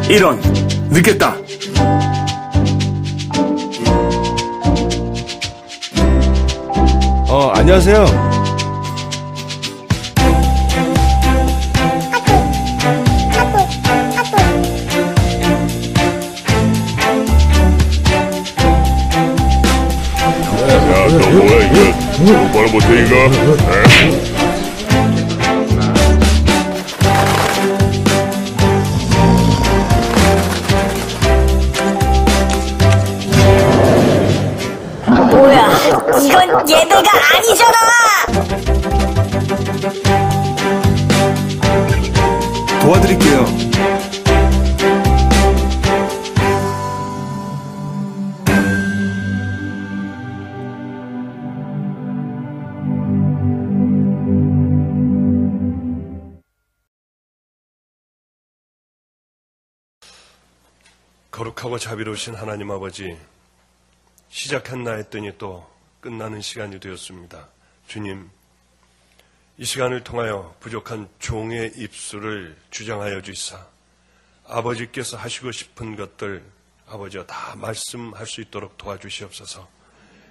이런, 늦겠다. 안녕하세요. 야, 너 뭐야 이거? 똑바로 못해 이거? 뭐야, 이건 얘네가 아니잖아! 도와드릴게요. 거룩하고 자비로우신 하나님 아버지, 시작했나 했더니 또 끝나는 시간이 되었습니다. 주님, 이 시간을 통하여 부족한 종의 입술을 주장하여 주시사 아버지께서 하시고 싶은 것들 아버지와 다 말씀할 수 있도록 도와주시옵소서.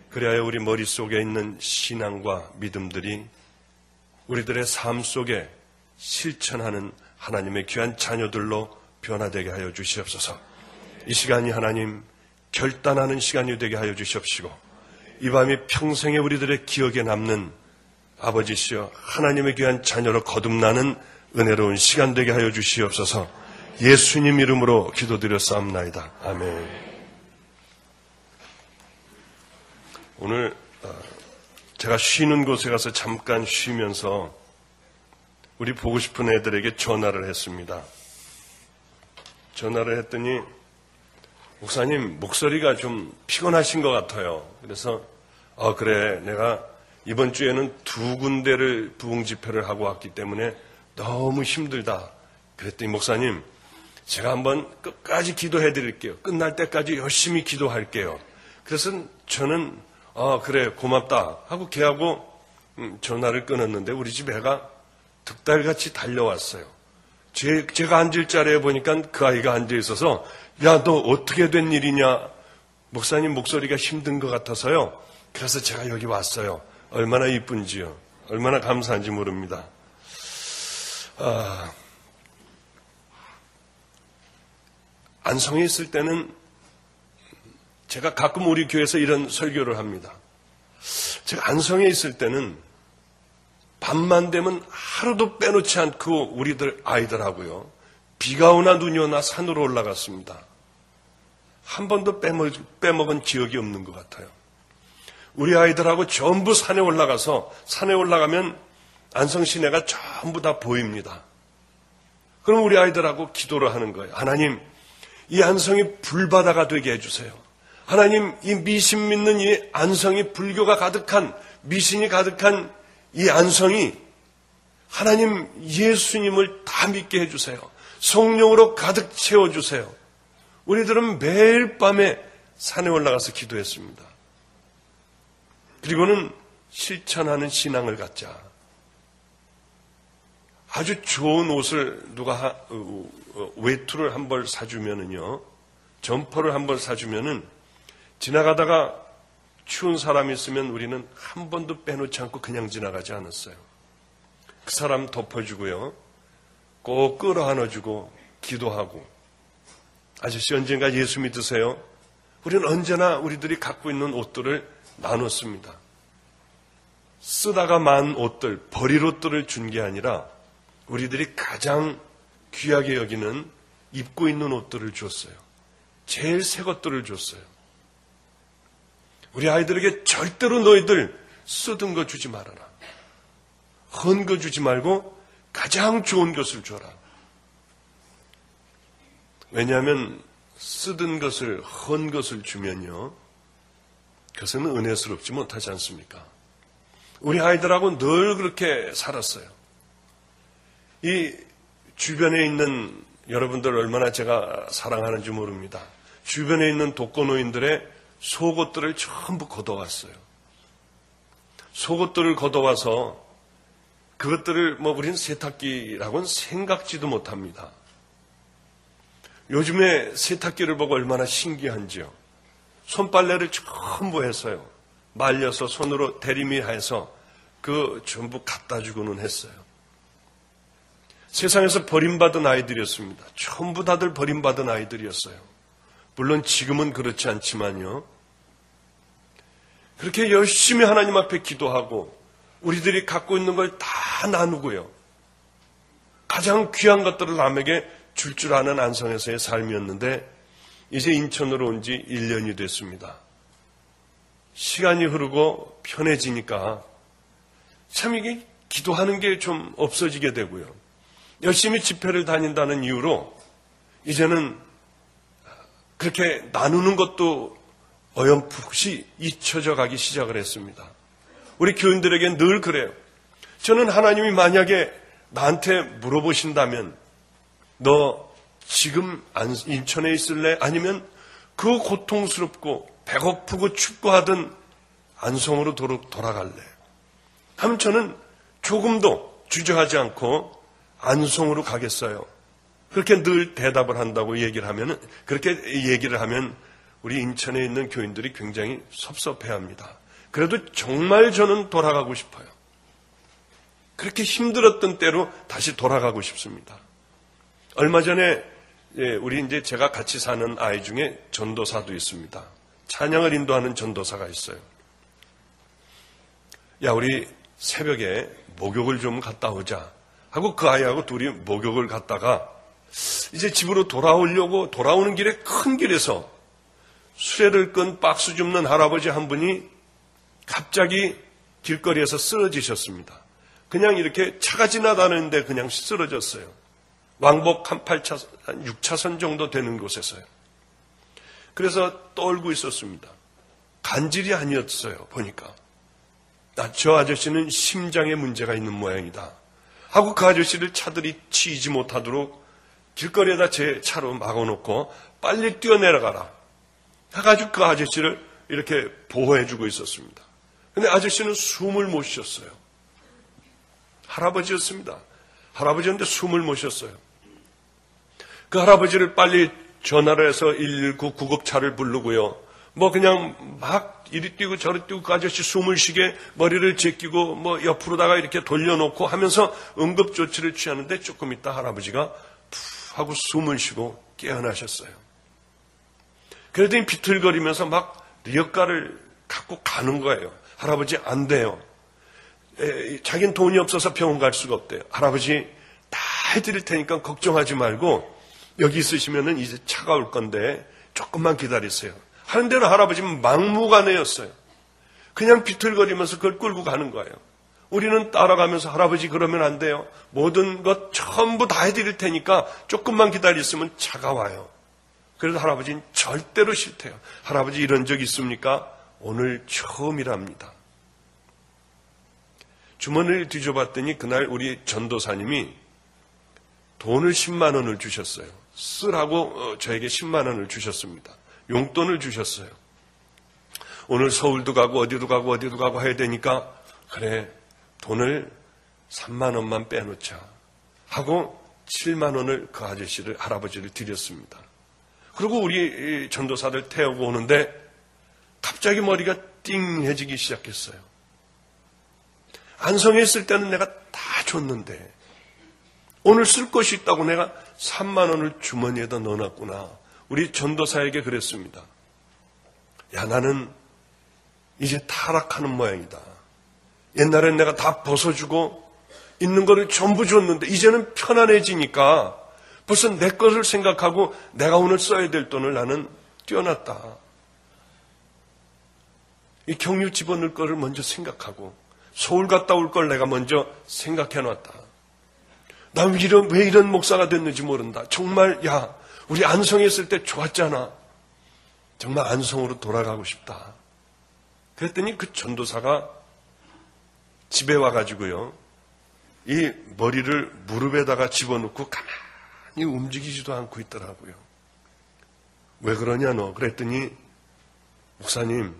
그리하여 우리 머릿속에 있는 신앙과 믿음들이 우리들의 삶 속에 실천하는 하나님의 귀한 자녀들로 변화되게 하여 주시옵소서. 이 시간이 하나님 결단하는 시간이 되게 하여 주시옵시고, 이 밤이 평생에 우리들의 기억에 남는 아버지시여 하나님의 귀한 자녀로 거듭나는 은혜로운 시간 되게 하여 주시옵소서. 예수님 이름으로 기도드렸사옵나이다. 아멘. 오늘 제가 쉬는 곳에 가서 잠깐 쉬면서 우리 보고 싶은 애들에게 전화를 했습니다. 전화를 했더니 목사님 목소리가 좀 피곤하신 것 같아요. 그래서 그래, 내가 이번 주에는 2군데를 부흥 집회를 하고 왔기 때문에 너무 힘들다. 그랬더니 목사님, 제가 한번 끝까지 기도해 드릴게요. 끝날 때까지 열심히 기도할게요. 그래서 저는 그래, 고맙다 하고 걔하고 전화를 끊었는데 우리 집 애가 득달같이 달려왔어요. 제가 앉을 자리에 보니까 그 아이가 앉아 있어서, 야, 너 어떻게 된 일이냐? 목사님 목소리가 힘든 것 같아서요. 그래서 제가 여기 왔어요. 얼마나 이쁜지요. 얼마나 감사한지 모릅니다. 안성에 있을 때는 제가 가끔 우리 교회에서 이런 설교를 합니다. 제가 안성에 있을 때는 밤만 되면 하루도 빼놓지 않고 우리들 아이들하고요, 비가 오나 눈이 오나 산으로 올라갔습니다. 한 번도 빼먹은 기억이 없는 것 같아요. 우리 아이들하고 전부 산에 올라가서, 산에 올라가면 안성 시내가 전부 다 보입니다. 그럼 우리 아이들하고 기도를 하는 거예요. 하나님, 이 안성이 불바다가 되게 해주세요. 하나님, 이 미신 믿는 이 안성이, 불교가 가득한, 미신이 가득한 이 안성이 하나님 예수님을 다 믿게 해주세요. 성령으로 가득 채워주세요. 우리들은 매일 밤에 산에 올라가서 기도했습니다. 그리고는 실천하는 신앙을 갖자. 아주 좋은 옷을 누가 외투를 한 벌 사주면은요, 점퍼를 한 벌 사주면은 지나가다가 추운 사람이 있으면 우리는 한 번도 빼놓지 않고 그냥 지나가지 않았어요. 그 사람 덮어주고요, 꼭 끌어안아주고 기도하고. 아저씨 언젠가 예수 믿으세요? 우리는 언제나 우리들이 갖고 있는 옷들을 나눴습니다. 쓰다가 만 옷들, 버릴 옷들을 준 게 아니라 우리들이 가장 귀하게 여기는 입고 있는 옷들을 줬어요. 제일 새 것들을 줬어요. 우리 아이들에게 절대로 너희들 쓰던 거 주지 말아라. 헌 거 주지 말고 가장 좋은 것을 줘라. 왜냐하면 쓰던 것을, 헌 것을 주면요, 그것은 은혜스럽지 못하지 않습니까? 우리 아이들하고 늘 그렇게 살았어요. 이 주변에 있는 여러분들 얼마나 제가 사랑하는지 모릅니다. 주변에 있는 독거노인들의 속옷들을 전부 걷어왔어요. 속옷들을 걷어와서 그것들을 우리는 세탁기라고는 생각지도 못합니다. 요즘에 세탁기를 보고 얼마나 신기한지요. 손빨래를 전부 해서요. 말려서 손으로 대리미해서 전부 갖다 주고는 했어요. 세상에서 버림받은 아이들이었습니다. 전부 다들 버림받은 아이들이었어요. 물론 지금은 그렇지 않지만요. 그렇게 열심히 하나님 앞에 기도하고 우리들이 갖고 있는 걸 다 나누고요. 가장 귀한 것들을 남에게 줄 아는 안성에서의 삶이었는데 이제 인천으로 온 지 1년이 됐습니다. 시간이 흐르고 편해지니까 참 이게 기도하는 게 좀 없어지게 되고요. 열심히 집회를 다닌다는 이유로 이제는 그렇게 나누는 것도 어렴풋이 잊혀져 가기 시작을 했습니다. 우리 교인들에게 늘 그래요. 저는 하나님이 만약에 나한테 물어보신다면 너 지금 인천에 있을래? 아니면 그 고통스럽고 배고프고 춥고 하던 안성으로 돌아갈래? 하면 저는 조금도 주저하지 않고 안성으로 가겠어요. 그렇게 늘 대답을 한다고 그렇게 얘기를 하면 우리 인천에 있는 교인들이 굉장히 섭섭해합니다. 그래도 정말 저는 돌아가고 싶어요. 그렇게 힘들었던 때로 다시 돌아가고 싶습니다. 얼마 전에 우리 제가 같이 사는 아이 중에 전도사도 있습니다. 찬양을 인도하는 전도사가 있어요. 야, 우리 새벽에 목욕을 좀 갔다 오자 하고 그 아이하고 둘이 목욕을 갔다가 이제 집으로 돌아오는 길에 큰 길에서 수레를 끈 박스 줍는 할아버지 한 분이 갑자기 길거리에서 쓰러지셨습니다. 그냥 이렇게 차가 지나다니는데 그냥 쓰러졌어요. 왕복 한 6차선 정도 되는 곳에서요. 그래서 떨고 있었습니다. 간질이 아니었어요, 보니까. 저 아저씨는 심장에 문제가 있는 모양이다 하고 그 아저씨를 차들이 치이지 못하도록 길거리에다 제 차로 막아놓고 빨리 뛰어내려가라 해가지고 그 아저씨를 이렇게 보호해주고 있었습니다. 근데 아저씨는 숨을 못 쉬었어요. 할아버지였습니다. 할아버지였는데 숨을 못 쉬었어요. 그 할아버지를 빨리 전화를 해서 119 구급차를 부르고요. 그냥 막 이리 뛰고 저리 뛰고 그 아저씨 숨을 쉬게 머리를 제끼고 옆으로다가 이렇게 돌려놓고 하면서 응급조치를 취하는데 조금 있다 할아버지가 푹 하고 숨을 쉬고 깨어나셨어요. 그러더니 비틀거리면서 막 리어카를 갖고 가는 거예요. 할아버지 안 돼요. 자기는 돈이 없어서 병원 갈 수가 없대요. 할아버지 다 해드릴 테니까 걱정하지 말고 여기 있으시면은 이제 차가 올 건데 조금만 기다리세요. 하는 대로 할아버지는 막무가내였어요. 그냥 비틀거리면서 그걸 끌고 가는 거예요. 우리는 따라가면서 할아버지 그러면 안 돼요. 모든 것 전부 다 해드릴 테니까 조금만 기다렸으면 차가 와요. 그래도 할아버지는 절대로 싫대요. 할아버지 이런 적 있습니까? 오늘 처음이랍니다. 주머니를 뒤져봤더니 그날 우리 전도사님이 돈을 10만 원을 주셨어요. 쓰라고 저에게 10만 원을 주셨습니다. 용돈을 주셨어요. 오늘 서울도 가고 어디도 가고 해야 되니까 그래 돈을 3만 원만 빼놓자 하고 7만 원을 그 할아버지를 드렸습니다. 그리고 우리 전도사들 태우고 오는데 갑자기 머리가 띵해지기 시작했어요. 안성에 있을 때는 내가 다 줬는데 오늘 쓸 것이 있다고 내가 3만 원을 주머니에다 넣어놨구나. 우리 전도사에게 그랬습니다. 야, 나는 이제 타락하는 모양이다. 옛날엔 내가 다 벗어주고 있는 거를 전부 줬는데 이제는 편안해지니까 벌써 내 것을 생각하고 내가 오늘 써야 될 돈을 나는 떼어놨다. 이 경유 집어넣을 거를 먼저 생각하고 서울 갔다 올 걸 내가 먼저 생각해놨다. 난 왜 이런 목사가 됐는지 모른다. 정말 야 우리 안성에 있을 때 좋았잖아. 정말 안성으로 돌아가고 싶다. 그랬더니 그 전도사가 집에 와가지고요. 이 머리를 무릎에다가 집어넣고 가만히 움직이지도 않고 있더라고요. 왜 그러냐 너? 그랬더니 목사님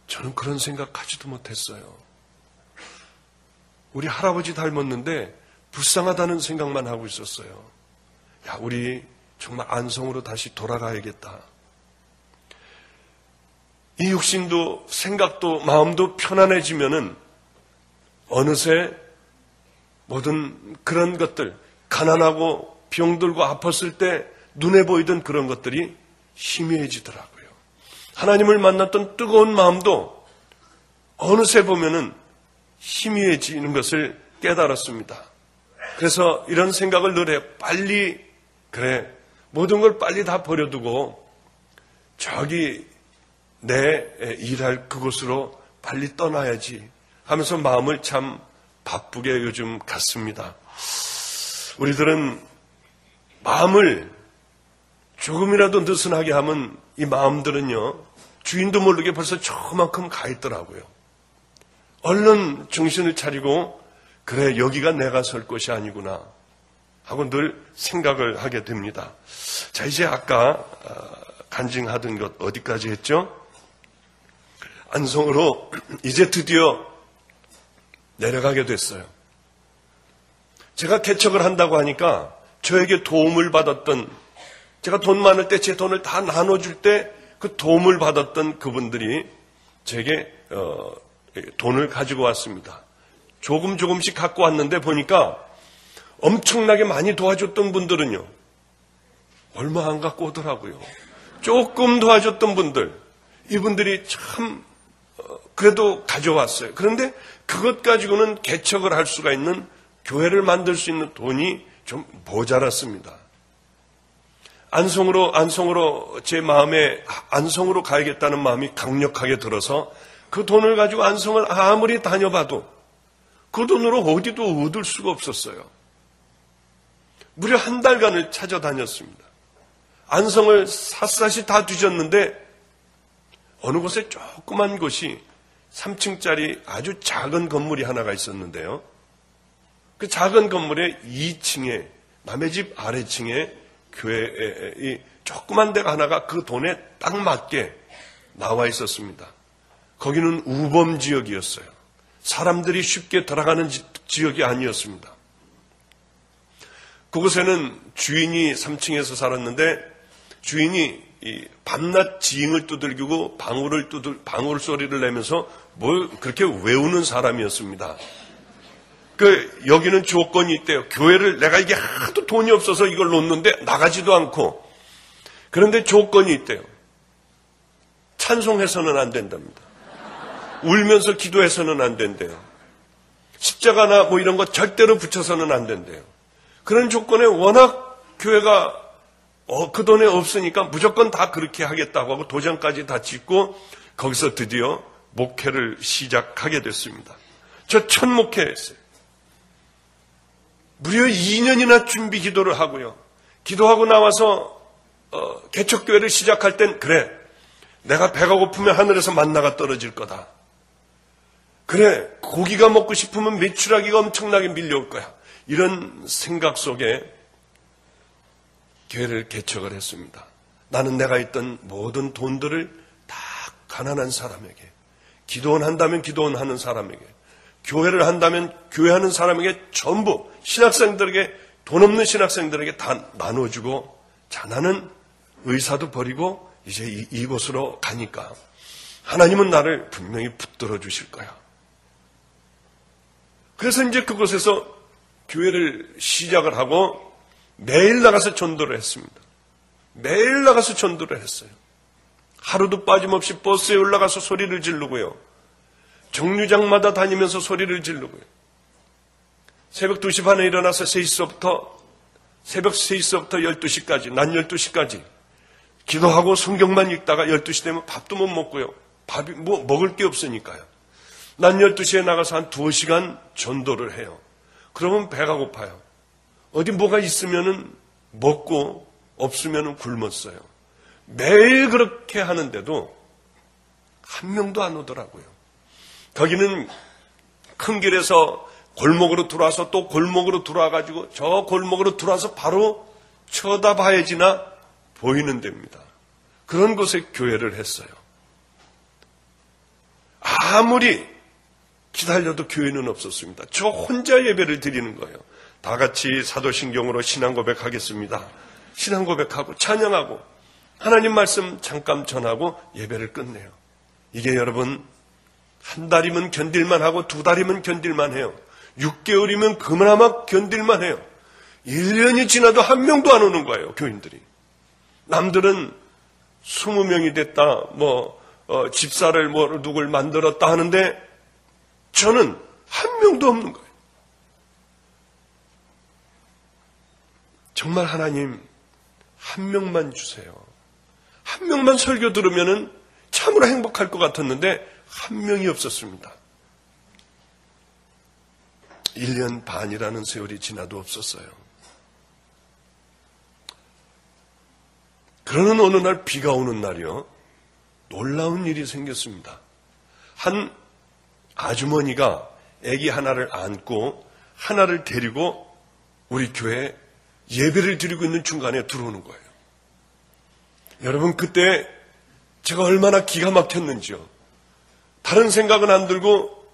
저는 그런 생각하지도 못했어요. 우리 할아버지 닮았는데 불쌍하다는 생각만 하고 있었어요. 야, 우리 정말 안성으로 다시 돌아가야겠다. 이 육신도 생각도 마음도 편안해지면은 어느새 모든 그런 것들, 가난하고 병들고 아팠을 때 눈에 보이던 그런 것들이 희미해지더라고요. 하나님을 만났던 뜨거운 마음도 어느새 보면은 희미해지는 것을 깨달았습니다. 그래서 이런 생각을 늘 해요. 빨리, 그래, 모든 걸 빨리 다 버려두고 저기 내 일할 그곳으로 빨리 떠나야지 하면서 마음을 참 바쁘게 요즘 갖습니다. 우리들은 마음을 조금이라도 느슨하게 하면 이 마음들은요, 주인도 모르게 벌써 저만큼 가 있더라고요. 얼른 정신을 차리고 그래, 여기가 내가 설 곳이 아니구나 하고 늘 생각을 하게 됩니다. 자, 이제 아까 간증하던 것 어디까지 했죠? 안성으로 이제 드디어 내려가게 됐어요. 제가 개척을 한다고 하니까 저에게 도움을 받았던, 제가 돈 많을 때 제 돈을 다 나눠줄 때 그 도움을 받았던 그분들이 제게 돈을 가지고 왔습니다. 조금씩 갖고 왔는데 보니까 엄청나게 많이 도와줬던 분들은요, 얼마 안 갖고 오더라고요. 조금 도와줬던 분들, 이분들이 참 그래도 가져왔어요. 그런데 그것 가지고는 개척을 할 수가 있는, 교회를 만들 수 있는 돈이 좀 모자랐습니다. 안성으로 제 마음에 안성으로 가야겠다는 마음이 강력하게 들어서 그 돈을 가지고 안성을 아무리 다녀봐도 그 돈으로 어디도 얻을 수가 없었어요. 무려 한 달간을 찾아다녔습니다. 안성을 샅샅이 다 뒤졌는데 어느 곳에 조그만 곳이 3층짜리 아주 작은 건물이 하나가 있었는데요. 그 작은 건물의 2층에, 남의 집 아래층에 교회에 이 조그만 데가 하나가 그 돈에 딱 맞게 나와 있었습니다. 거기는 우범 지역이었어요. 사람들이 쉽게 들어가는 지역이 아니었습니다. 그곳에는 주인이 3층에서 살았는데 주인이 이 밤낮 지잉을 두들기고 방울 소리를 내면서 뭘 그렇게 외우는 사람이었습니다. 여기는 조건이 있대요. 교회를 내가 이게 하도 돈이 없어서 이걸 놓는데 나가지도 않고, 그런데 조건이 있대요. 찬송해서는 안 된답니다. 울면서 기도해서는 안 된대요. 십자가나 뭐 이런 거 절대로 붙여서는 안 된대요. 그런 조건에 워낙 교회가 그 돈에 없으니까 무조건 다 그렇게 하겠다고 하고 도장까지 다 찍고 거기서 드디어 목회를 시작하게 됐습니다. 저 첫 목회했어요. 무려 2년이나 준비 기도를 하고요. 기도하고 나와서 개척교회를 시작할 땐 그래, 내가 배가 고프면 하늘에서 만나가 떨어질 거다. 그래, 고기가 먹고 싶으면 메추라기가 엄청나게 밀려올 거야. 이런 생각 속에 교회를 개척을 했습니다. 나는 내가 있던 모든 돈들을 다 가난한 사람에게, 기도원 한다면 기도원 하는 사람에게, 교회를 한다면 교회하는 사람에게 전부, 신학생들에게, 돈 없는 신학생들에게 다 나눠주고, 자, 나는 의사도 버리고 이제 이곳으로 가니까 하나님은 나를 분명히 붙들어 주실 거야. 그래서 이제 그곳에서 교회를 시작을 하고 매일 나가서 전도를 했습니다. 매일 나가서 전도를 했어요. 하루도 빠짐없이 버스에 올라가서 소리를 지르고요. 정류장마다 다니면서 소리를 지르고요. 새벽 2시 반에 일어나서 새벽 3시부터 12시까지, 낮 12시까지 기도하고 성경만 읽다가 12시 되면 밥도 못 먹고요. 밥이 뭐 먹을 게 없으니까요. 낮 12시에 나가서 한 2시간 전도를 해요. 그러면 배가 고파요. 어디 뭐가 있으면은 먹고 없으면은 굶었어요. 매일 그렇게 하는데도 한 명도 안 오더라고요. 거기는 큰 길에서 골목으로 들어와서 또 골목으로 들어와가지고 저 골목으로 들어와서 바로 쳐다봐야지나 보이는 데입니다. 그런 곳에 교회를 했어요. 아무리 기다려도 교회는 없었습니다. 저 혼자 예배를 드리는 거예요. 다 같이 사도신경으로 신앙 고백하겠습니다. 신앙 고백하고 찬양하고 하나님 말씀 잠깐 전하고 예배를 끝내요. 이게 여러분 한 달이면 견딜만 하고 두 달이면 견딜만 해요. 6개월이면 그나마 견딜만 해요. 1년이 지나도 한 명도 안 오는 거예요. 교인들이. 남들은 20명이 됐다, 집사를 누굴 만들었다 하는데 저는 한 명도 없는 거예요. 정말 하나님 한 명만 주세요. 한 명만 설교 들으면은 참으로 행복할 것 같았는데 한 명이 없었습니다. 1년 반이라는 세월이 지나도 없었어요. 그러는 어느 날 비가 오는 날이요. 놀라운 일이 생겼습니다. 한 아주머니가 아기 하나를 안고 하나를 데리고 우리 교회에 예배를 드리고 있는 중간에 들어오는 거예요. 여러분 그때 제가 얼마나 기가 막혔는지요. 다른 생각은 안 들고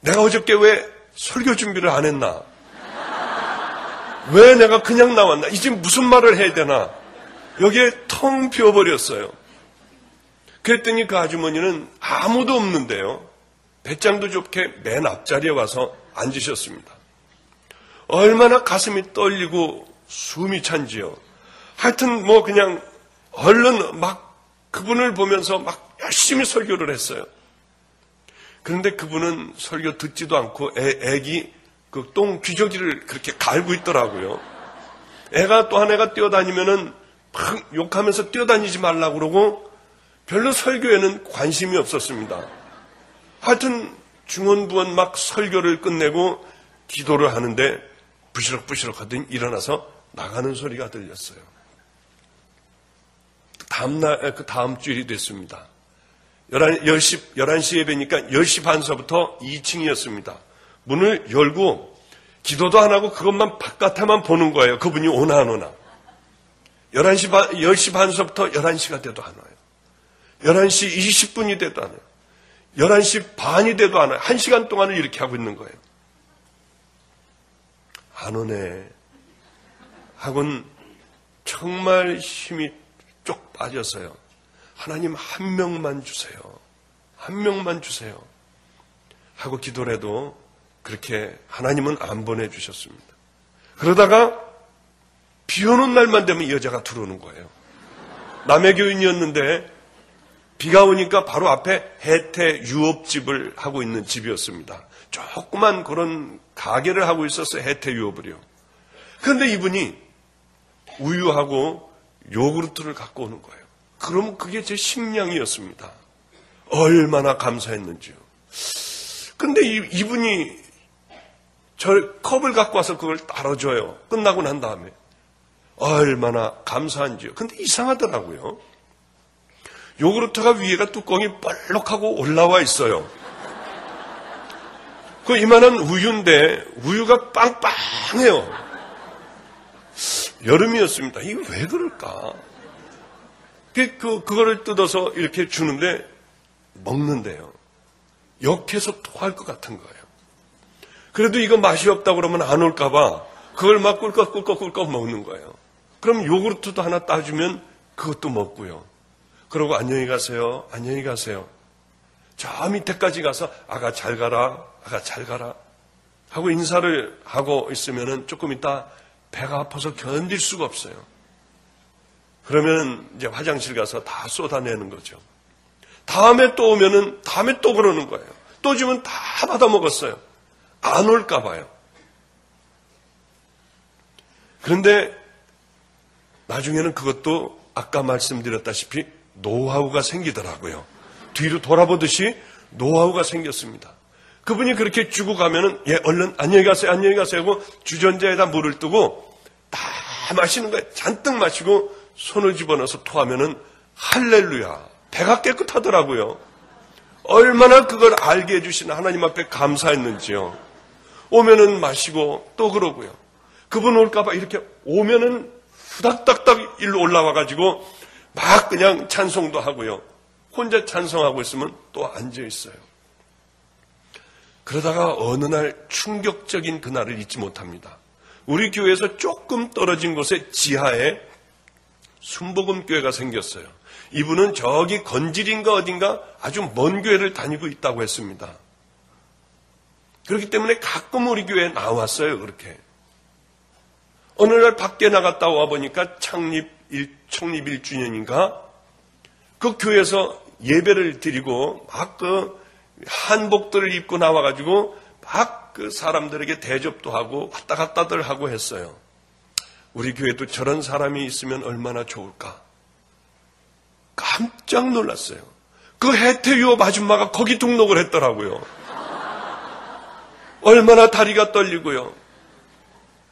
내가 어저께 왜 설교 준비를 안 했나? 왜 내가 그냥 나왔나? 이제 무슨 말을 해야 되나? 여기에 텅 비어버렸어요. 그랬더니 그 아주머니는 아무도 없는데요. 배짱도 좋게 맨 앞자리에 와서 앉으셨습니다. 얼마나 가슴이 떨리고 숨이 찬지요. 하여튼 그냥 얼른 막 그분을 보면서 막 열심히 설교를 했어요. 그런데 그분은 설교 듣지도 않고 애기 그 똥 귀저귀를 그렇게 갈고 있더라고요. 애가 또 한 애가 뛰어다니면은 막 욕하면서 뛰어다니지 말라고 그러고 별로 설교에는 관심이 없었습니다. 하여튼 중언부언 막 설교를 끝내고 기도를 하는데 부시럭부시럭 하더니 일어나서 나가는 소리가 들렸어요. 그 다음 주일이 됐습니다. 11시 예배니까 10시 반서부터 2층이었습니다. 문을 열고 기도도 안 하고 그것만 바깥에만 보는 거예요. 그분이 오나 안 오나. 10시 반서부터 11시가 돼도 안 와요. 11시 20분이 돼도 안 와요. 11시 반이 돼도 안 와요. 1시간 동안을 이렇게 하고 있는 거예요. 안 오네. 하고는 정말 힘이 쪽 빠졌어요. 하나님 한 명만 주세요. 한 명만 주세요. 하고 기도를 해도 그렇게 하나님은 안 보내주셨습니다. 그러다가 비 오는 날만 되면 이 여자가 들어오는 거예요. 남의 교인이었는데 비가 오니까 바로 앞에 혜태 유업집을 하고 있는 집이었습니다. 조그만 그런 가게를 하고 있었어요. 혜태 유업을요. 그런데 이분이 우유하고 요구르트를 갖고 오는 거예요. 그러면 그게 제 식량이었습니다. 얼마나 감사했는지요. 근데 이분이 저 컵을 갖고 와서 그걸 따라줘요. 끝나고 난 다음에. 얼마나 감사한지요. 근데 이상하더라고요. 요구르트가 위에가 뚜껑이 볼록하고 올라와 있어요. 그 이만한 우유인데 우유가 빵빵해요. 여름이었습니다. 이게 왜 그럴까? 그거를 뜯어서 이렇게 주는데 먹는데요. 역해서 토할 것 같은 거예요. 그래도 이거 맛이 없다고 그러면 안 올까봐 그걸 막 꿀꺽꿀꺽꿀꺽 먹는 거예요. 그럼 요구르트도 하나 따주면 그것도 먹고요. 그러고 안녕히 가세요. 안녕히 가세요. 저 밑에까지 가서 아가 잘 가라. 아가 잘 가라. 하고 인사를 하고 있으면은 조금 있다 배가 아파서 견딜 수가 없어요. 그러면 이제 화장실 가서 다 쏟아내는 거죠. 다음에 또 오면은 다음에 또 그러는 거예요. 또 주면 다 받아 먹었어요. 안 올까 봐요. 그런데 나중에는 그것도 아까 말씀드렸다시피 노하우가 생기더라고요. 뒤로 돌아보듯이 노하우가 생겼습니다. 그분이 그렇게 주고 가면은 얼른 안녕히 가세요. 안녕히 가세요 하고 주전자에다 물을 뜨고 다 마시는 거예요. 잔뜩 마시고 손을 집어넣어서 토하면은 할렐루야. 배가 깨끗하더라고요. 얼마나 그걸 알게 해주시는 하나님 앞에 감사했는지요. 오면은 마시고 또 그러고요. 그분 올까봐 이렇게 오면은 후닥닥닥 일로 올라와가지고 막 그냥 찬송도 하고요. 혼자 찬송하고 있으면 또 앉아 있어요. 그러다가 어느 날 충격적인 그날을 잊지 못합니다. 우리 교회에서 조금 떨어진 곳에 지하에 순복음교회가 생겼어요. 이분은 저기 건질인가 어딘가 아주 먼 교회를 다니고 있다고 했습니다. 그렇기 때문에 가끔 우리 교회에 나왔어요. 그렇게. 어느 날 밖에 나갔다 와보니까 창립 1주년인가 그 교회에서 예배를 드리고 막 그 한복들을 입고 나와가지고 막 그 사람들에게 대접도 하고 왔다 갔다들 하고 했어요. 우리 교회도 저런 사람이 있으면 얼마나 좋을까. 깜짝 놀랐어요. 그 해태유업 아줌마가 거기 등록을 했더라고요. 얼마나 다리가 떨리고요.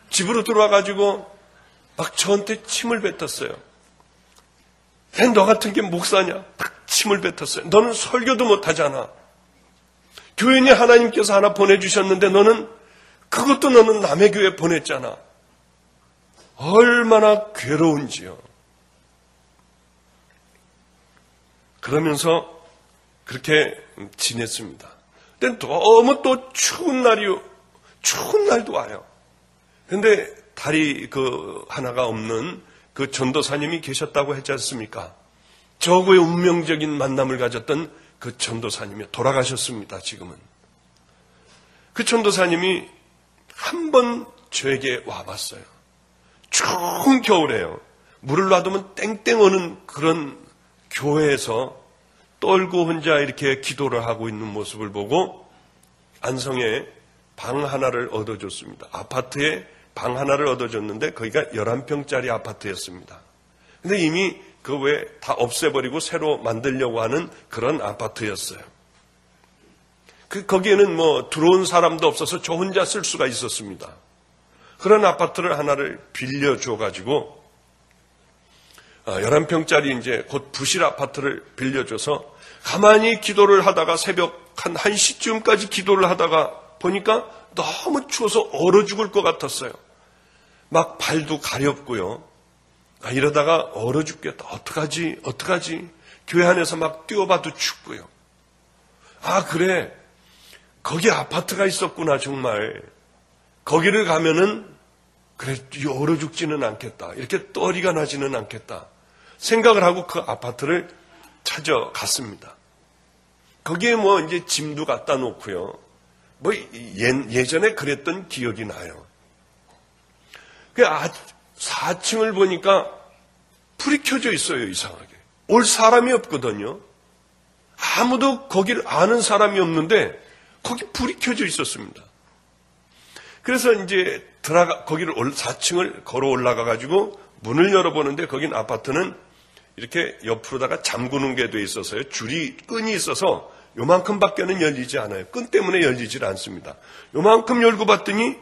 집으로 들어와가지고 막 저한테 침을 뱉었어요. 너 같은 게 목사냐? 막 침을 뱉었어요. 너는 설교도 못하잖아. 교인이 하나님께서 하나 보내주셨는데 너는 남의 교회에 보냈잖아. 얼마나 괴로운지요. 그러면서 그렇게 지냈습니다. 근데 너무 또 추운 날도 와요. 근데 다리 하나가 없는 그 전도사님이 계셨다고 했지 않습니까? 저구의 운명적인 만남을 가졌던 그 전도사님이 돌아가셨습니다. 지금은. 그 전도사님이 한 번 저에게 와봤어요. 추운 겨울에요. 물을 놔두면 땡땡 오는 그런 교회에서 떨고 혼자 이렇게 기도를 하고 있는 모습을 보고 안성에 방 하나를 얻어줬습니다. 아파트에 방 하나를 얻어줬는데 거기가 11평짜리 아파트였습니다. 근데 이미 그 외에 다 없애버리고 새로 만들려고 하는 그런 아파트였어요. 거기에는 들어온 사람도 없어서 저 혼자 쓸 수가 있었습니다. 그런 아파트를 하나를 빌려줘가지고 11평짜리 이제 곧 부실 아파트를 빌려줘서 가만히 기도를 하다가 새벽 한 1시쯤까지 기도를 하다가 보니까 너무 추워서 얼어 죽을 것 같았어요. 막 발도 가렵고요. 이러다가 얼어 죽겠다. 어떡하지? 교회 안에서 막 뛰어봐도 춥고요. 그래. 거기 아파트가 있었구나, 정말. 거기를 가면은, 그래, 얼어 죽지는 않겠다. 이렇게 떨이가 나지는 않겠다. 생각을 하고 그 아파트를 찾아갔습니다. 거기에 이제 짐도 갖다 놓고요. 예전에 그랬던 기억이 나요. 4층을 보니까 불이 켜져 있어요, 이상하게. 올 사람이 없거든요. 아무도 거기를 아는 사람이 없는데 거기 불이 켜져 있었습니다. 그래서 이제 거기를 4층을 걸어 올라가가지고 문을 열어보는데 거긴 아파트는 이렇게 옆으로다가 잠그는 게 돼 있어서요. 끈이 있어서 요만큼밖에는 열리지 않아요. 끈 때문에 열리질 않습니다. 요만큼 열고 봤더니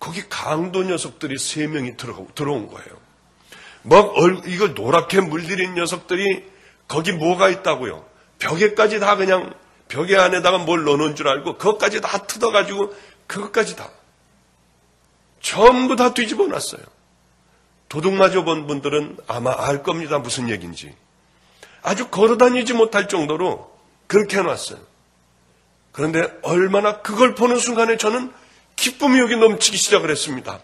거기 강도 녀석들이 3명이 들어온 거예요. 이걸 노랗게 물들인 녀석들이 거기 뭐가 있다고요. 벽에까지 다 그냥 벽에 안에다가 뭘 넣어놓은 줄 알고 그것까지 다 뜯어가지고 그것까지 다 전부 다 뒤집어 놨어요. 도둑마저 본 분들은 아마 알 겁니다. 무슨 얘기인지. 아주 걸어다니지 못할 정도로 그렇게 해놨어요. 그런데 얼마나 그걸 보는 순간에 저는 기쁨이 여기 넘치기 시작을 했습니다.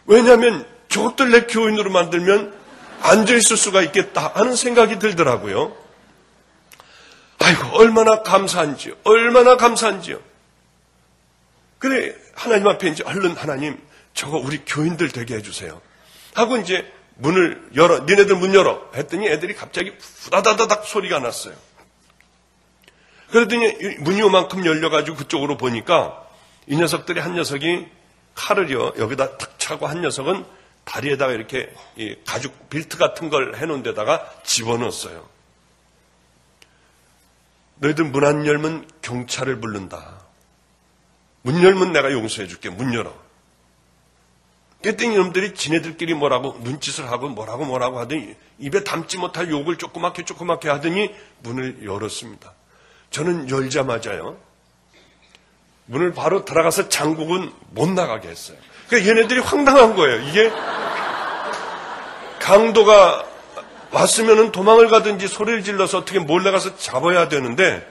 왜냐하면 저것들 내 교인으로 만들면 앉아있을 수가 있겠다 하는 생각이 들더라고요. 아이고 얼마나 감사한지요. 그래 하나님 앞에 이제 얼른 하나님 저거 우리 교인들 되게 해주세요 하고 이제 문을 열어, 니네들 문 열어 했더니 애들이 갑자기 후다다다닥 소리가 났어요. 그러더니 문이 요만큼 열려가지고 그쪽으로 보니까 이 녀석들이 한 녀석이 칼을요 여기다 탁 차고 한 녀석은 다리에다가 이렇게 이 가죽 벨트 같은 걸 해놓은 데다가 집어넣었어요. 너희들 문 안 열면 경찰을 부른다. 문 열면 내가 용서해줄게. 문 열어. 그랬더니 이놈들이 지네들끼리 뭐라고 눈짓을 하고 뭐라고 하더니 입에 담지 못할 욕을 조그맣게 하더니 문을 열었습니다. 저는 열자마자요 문을 바로 들어가서 장국은 못 나가게 했어요. 그러니까 얘네들이 황당한 거예요. 이게 강도가 왔으면은 도망을 가든지 소리를 질러서 어떻게 몰래 가서 잡아야 되는데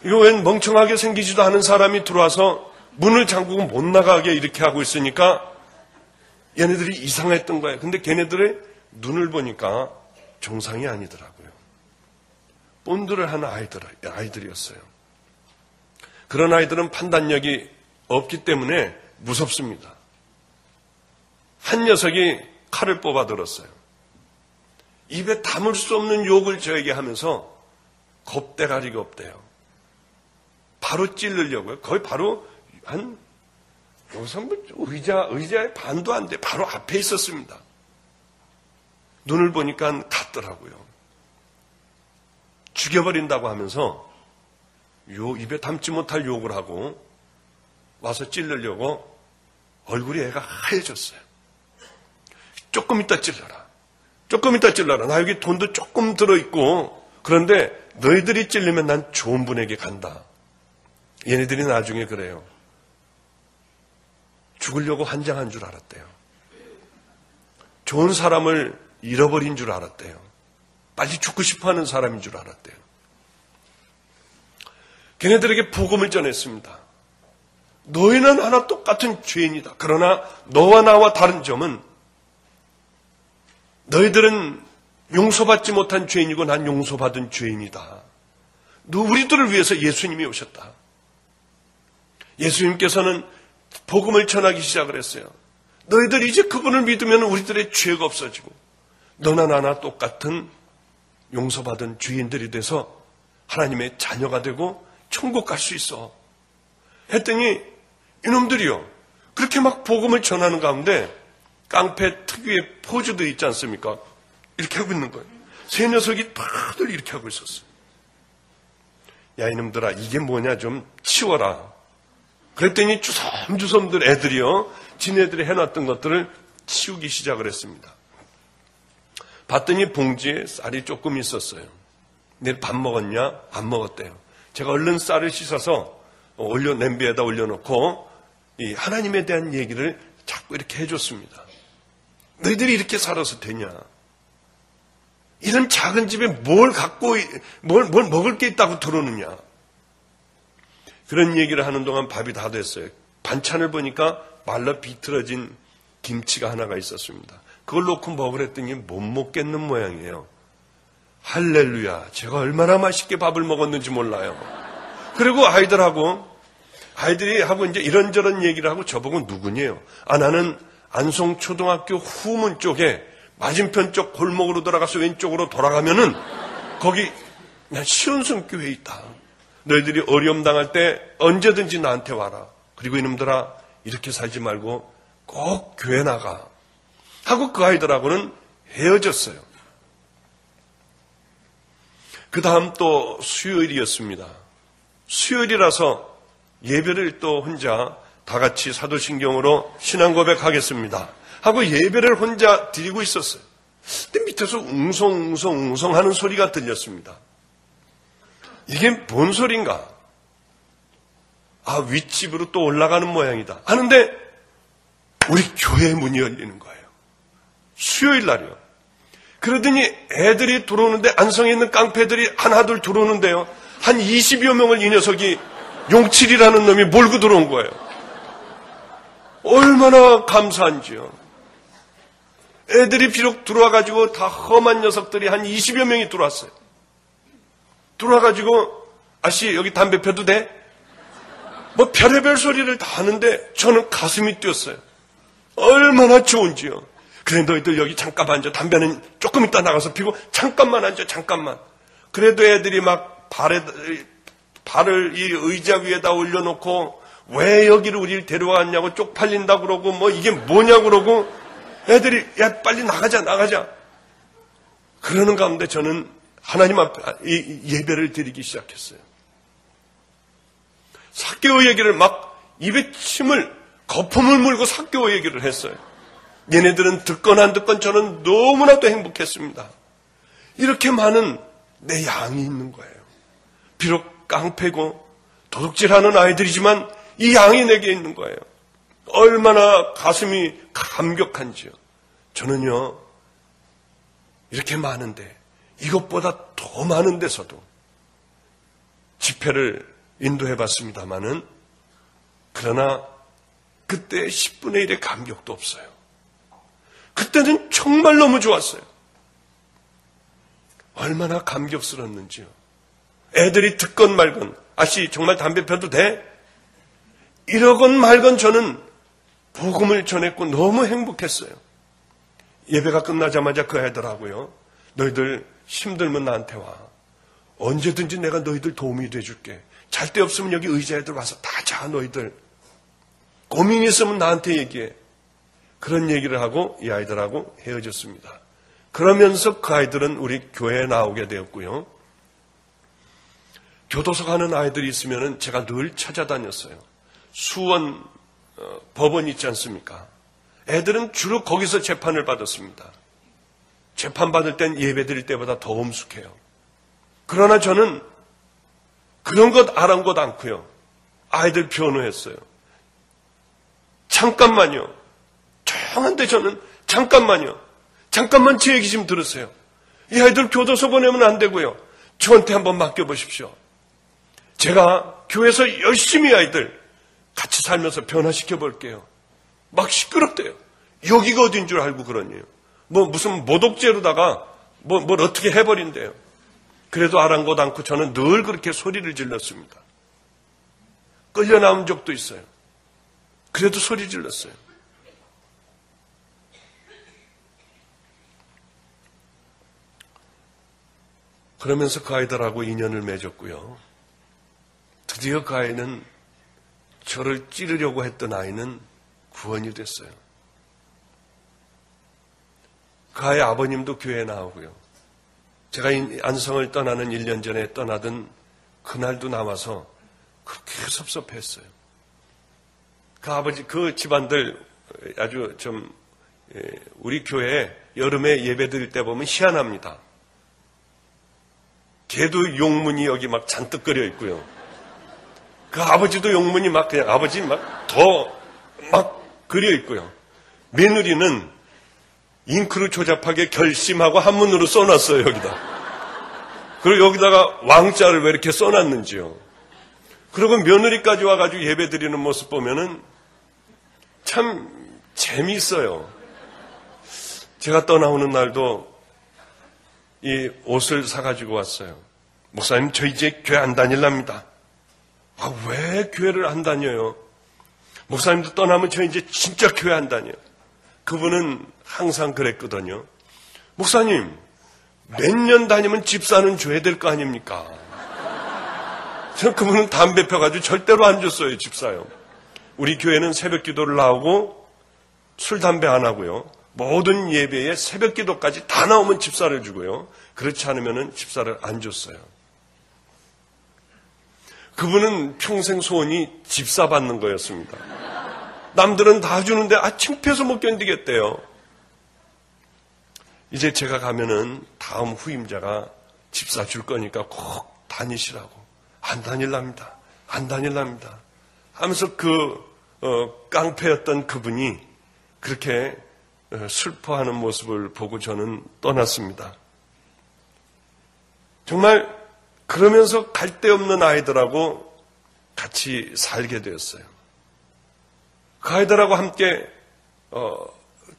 이거 웬 멍청하게 생기지도 않은 사람이 들어와서 문을 잠그고 못 나가게 이렇게 하고 있으니까 얘네들이 이상했던 거예요. 근데 걔네들의 눈을 보니까 정상이 아니더라고요. 본드를 한 아이들이었어요. 그런 아이들은 판단력이 없기 때문에 무섭습니다. 한 녀석이 칼을 뽑아 들었어요. 입에 담을 수 없는 욕을 저에게 하면서 겁대가리가 없대요. 바로 찌르려고요. 거의 바로 한 의자의 반도 안 돼. 바로 앞에 있었습니다. 눈을 보니까 같더라고요. 죽여버린다고 하면서 입에 담지 못할 욕을 하고 와서 찌르려고 얼굴이 애가 하얘졌어요. 조금 이따 찔러라. 조금 이따 찔러라. 나 여기 돈도 조금 들어있고 그런데 너희들이 찔리면 난 좋은 분에게 간다. 얘네들이 나중에 그래요. 죽으려고 환장한 줄 알았대요. 좋은 사람을 잃어버린 줄 알았대요. 빨리 죽고 싶어하는 사람인 줄 알았대요. 걔네들에게 복음을 전했습니다. 너희는 하나 똑같은 죄인이다. 그러나 너와 나와 다른 점은 너희들은 용서받지 못한 죄인이고 난 용서받은 죄인이다. 우리들을 위해서 예수님이 오셨다. 예수님께서는 복음을 전하기 시작을 했어요. 너희들 이제 그분을 믿으면 우리들의 죄가 없어지고 너나 나나 똑같은 용서받은 죄인들이 돼서 하나님의 자녀가 되고 천국 갈 수 있어. 했더니 이놈들이요. 그렇게 막 복음을 전하는 가운데 깡패 특유의 포즈도 있지 않습니까? 이렇게 하고 있는 거예요. 세 녀석이 다들 이렇게 하고 있었어요. 야 이놈들아 이게 뭐냐 좀 치워라. 그랬더니 주섬주섬들 애들이요. 지네들이 해놨던 것들을 치우기 시작을 했습니다. 봤더니 봉지에 쌀이 조금 있었어요. 내일 밥 먹었냐? 안 먹었대요. 제가 얼른 쌀을 씻어서 냄비에다 올려놓고 이 하나님에 대한 얘기를 자꾸 이렇게 해줬습니다. 너희들이 이렇게 살아서 되냐? 이런 작은 집에 뭘 먹을 게 있다고 들어오느냐? 그런 얘기를 하는 동안 밥이 다 됐어요. 반찬을 보니까 말라 비틀어진 김치가 하나가 있었습니다. 그걸 놓고 먹으랬더니 못 먹겠는 모양이에요. 할렐루야. 제가 얼마나 맛있게 밥을 먹었는지 몰라요. 그리고 아이들이 하고 이제 이런저런 얘기를 하고 저보고 누구냐요? 나는 안송초등학교 후문 쪽에 맞은편 쪽 골목으로 들어가서 왼쪽으로 돌아가면은 거기 시온성교회 있다. 너희들이 어려움 당할 때 언제든지 나한테 와라. 그리고 이놈들아 이렇게 살지 말고 꼭 교회 나가. 하고 그 아이들하고는 헤어졌어요. 그 다음 또 수요일이었습니다. 수요일이라서 예배를 또 혼자 다 같이 사도신경으로 신앙 고백하겠습니다. 하고 예배를 혼자 드리고 있었어요. 근데 밑에서 웅성웅성 하는 소리가 들렸습니다. 이게 뭔 소린가? 윗집으로 또 올라가는 모양이다. 하는데 우리 교회 문이 열리는 거예요. 수요일 날이요. 그러더니 애들이 들어오는데 안성에 있는 깡패들이 하나둘 들어오는데요. 한 20여 명을 이 녀석이 용칠이라는 놈이 몰고 들어온 거예요. 얼마나 감사한지요. 애들이 비록 들어와가지고 다 험한 녀석들이 한 20여 명이 들어왔어요. 들어와가지고 아씨 여기 담배 펴도 돼? 뭐 별의별 소리를 다 하는데 저는 가슴이 뛰었어요. 얼마나 좋은지요. 그래 너희들 여기 잠깐 앉아. 담배는 조금 이따 나가서 피고 잠깐만 앉아. 잠깐만. 그래도 애들이 막 발을 이 의자 위에다 올려놓고 왜 여기를 우리를 데려왔냐고 쪽팔린다고 그러고 뭐 이게 뭐냐고 그러고 애들이 야 빨리 나가자. 그러는 가운데 저는 하나님 앞에 예배를 드리기 시작했어요. 삭개오 얘기를 막 입에 거품을 물고 삭개오 얘기를 했어요. 얘네들은 듣건 안 듣건 저는 너무나도 행복했습니다. 이렇게 많은 내 양이 있는 거예요. 비록 깡패고 도둑질하는 아이들이지만 이 양이 내게 있는 거예요. 얼마나 가슴이 감격한지요. 저는요 이렇게 많은데 이것보다 더 많은 데서도 집회를 인도해 봤습니다마는 그러나 그때 10분의 1의 감격도 없어요. 그때는 정말 너무 좋았어요. 얼마나 감격스럽는지요. 애들이 듣건 말건, 아씨 정말 담배 펴도 돼? 이러건 말건 저는 복음을 전했고 너무 행복했어요. 예배가 끝나자마자 그 애들하고요, 너희들 힘들면 나한테 와. 언제든지 내가 너희들 도움이 돼줄게. 잘 데 없으면 여기 의자에 들어와서 다 자. 너희들 고민이 있으면 나한테 얘기해. 그런 얘기를 하고 이 아이들하고 헤어졌습니다. 그러면서 그 아이들은 우리 교회에 나오게 되었고요. 교도소 가는 아이들이 있으면 제가 늘 찾아다녔어요. 수원 법원 있지 않습니까? 애들은 주로 거기서 재판을 받았습니다. 재판받을 땐 예배 드릴 때보다 더 엄숙해요. 그러나 저는 그런 것 아랑곳 않고요. 아이들 변호했어요. 잠깐만요. 조용한데 저는 잠깐만 제 얘기 좀 들으세요. 이 아이들 교도소 보내면 안 되고요. 저한테 한번 맡겨보십시오. 제가 교회에서 열심히 아이들 같이 살면서 변화시켜 볼게요. 막 시끄럽대요. 여기가 어딘 줄 알고 그러니요. 무슨 모독죄로다가 뭘 어떻게 해버린대요. 그래도 아랑곳 않고 저는 늘 그렇게 소리를 질렀습니다. 끌려 나온 적도 있어요. 그래도 소리 질렀어요. 그러면서 그 아이들하고 인연을 맺었고요. 드디어 그 아이는, 저를 찌르려고 했던 아이는 구원이 됐어요. 그 아이 아버님도 교회에 나오고요. 제가 안성을 떠나는 1년 전에 떠나던 그날도 나와서 그렇게 섭섭했어요. 그 아버지, 그 집안들 아주 좀, 우리 교회에 여름에 예배 드릴 때 보면 희한합니다. 걔도 용문이 여기 막 잔뜩 그려 있고요. 그 아버지도 용문이 막 그냥 아버지 막 그려 있고요. 며느리는 잉크로 조잡하게 결심하고 한문으로 써놨어요, 여기다. 그리고 여기다가 왕자를 왜 이렇게 써놨는지요. 그리고 며느리까지 와가지고 예배 드리는 모습 보면은 참 재미있어요. 제가 떠나오는 날도 이 옷을 사가지고 왔어요. 목사님, 저 이제 교회 안 다닐랍니다. 왜 교회를 안 다녀요? 목사님도 떠나면 저 이제 진짜 교회 안 다녀요. 그분은 항상 그랬거든요. 목사님, 몇 년 다니면 집사는 줘야 될 거 아닙니까? 그분은 담배 펴가지고 절대로 안 줬어요, 집사요. 우리 교회는 새벽 기도를 나오고 술, 담배 안 하고요. 모든 예배에 새벽 기도까지 다 나오면 집사를 주고요. 그렇지 않으면 집사를 안 줬어요. 그분은 평생 소원이 집사 받는 거였습니다. 남들은 다 주는데 창피해서 못 견디겠대요. 이제 제가 가면은 다음 후임자가 집사 줄 거니까 꼭 다니시라고. 안 다닐랍니다. 하면서 깡패였던 그분이 그렇게 슬퍼하는 모습을 보고 저는 떠났습니다. 정말 그러면서 갈 데 없는 아이들하고 같이 살게 되었어요. 그 아이들하고 함께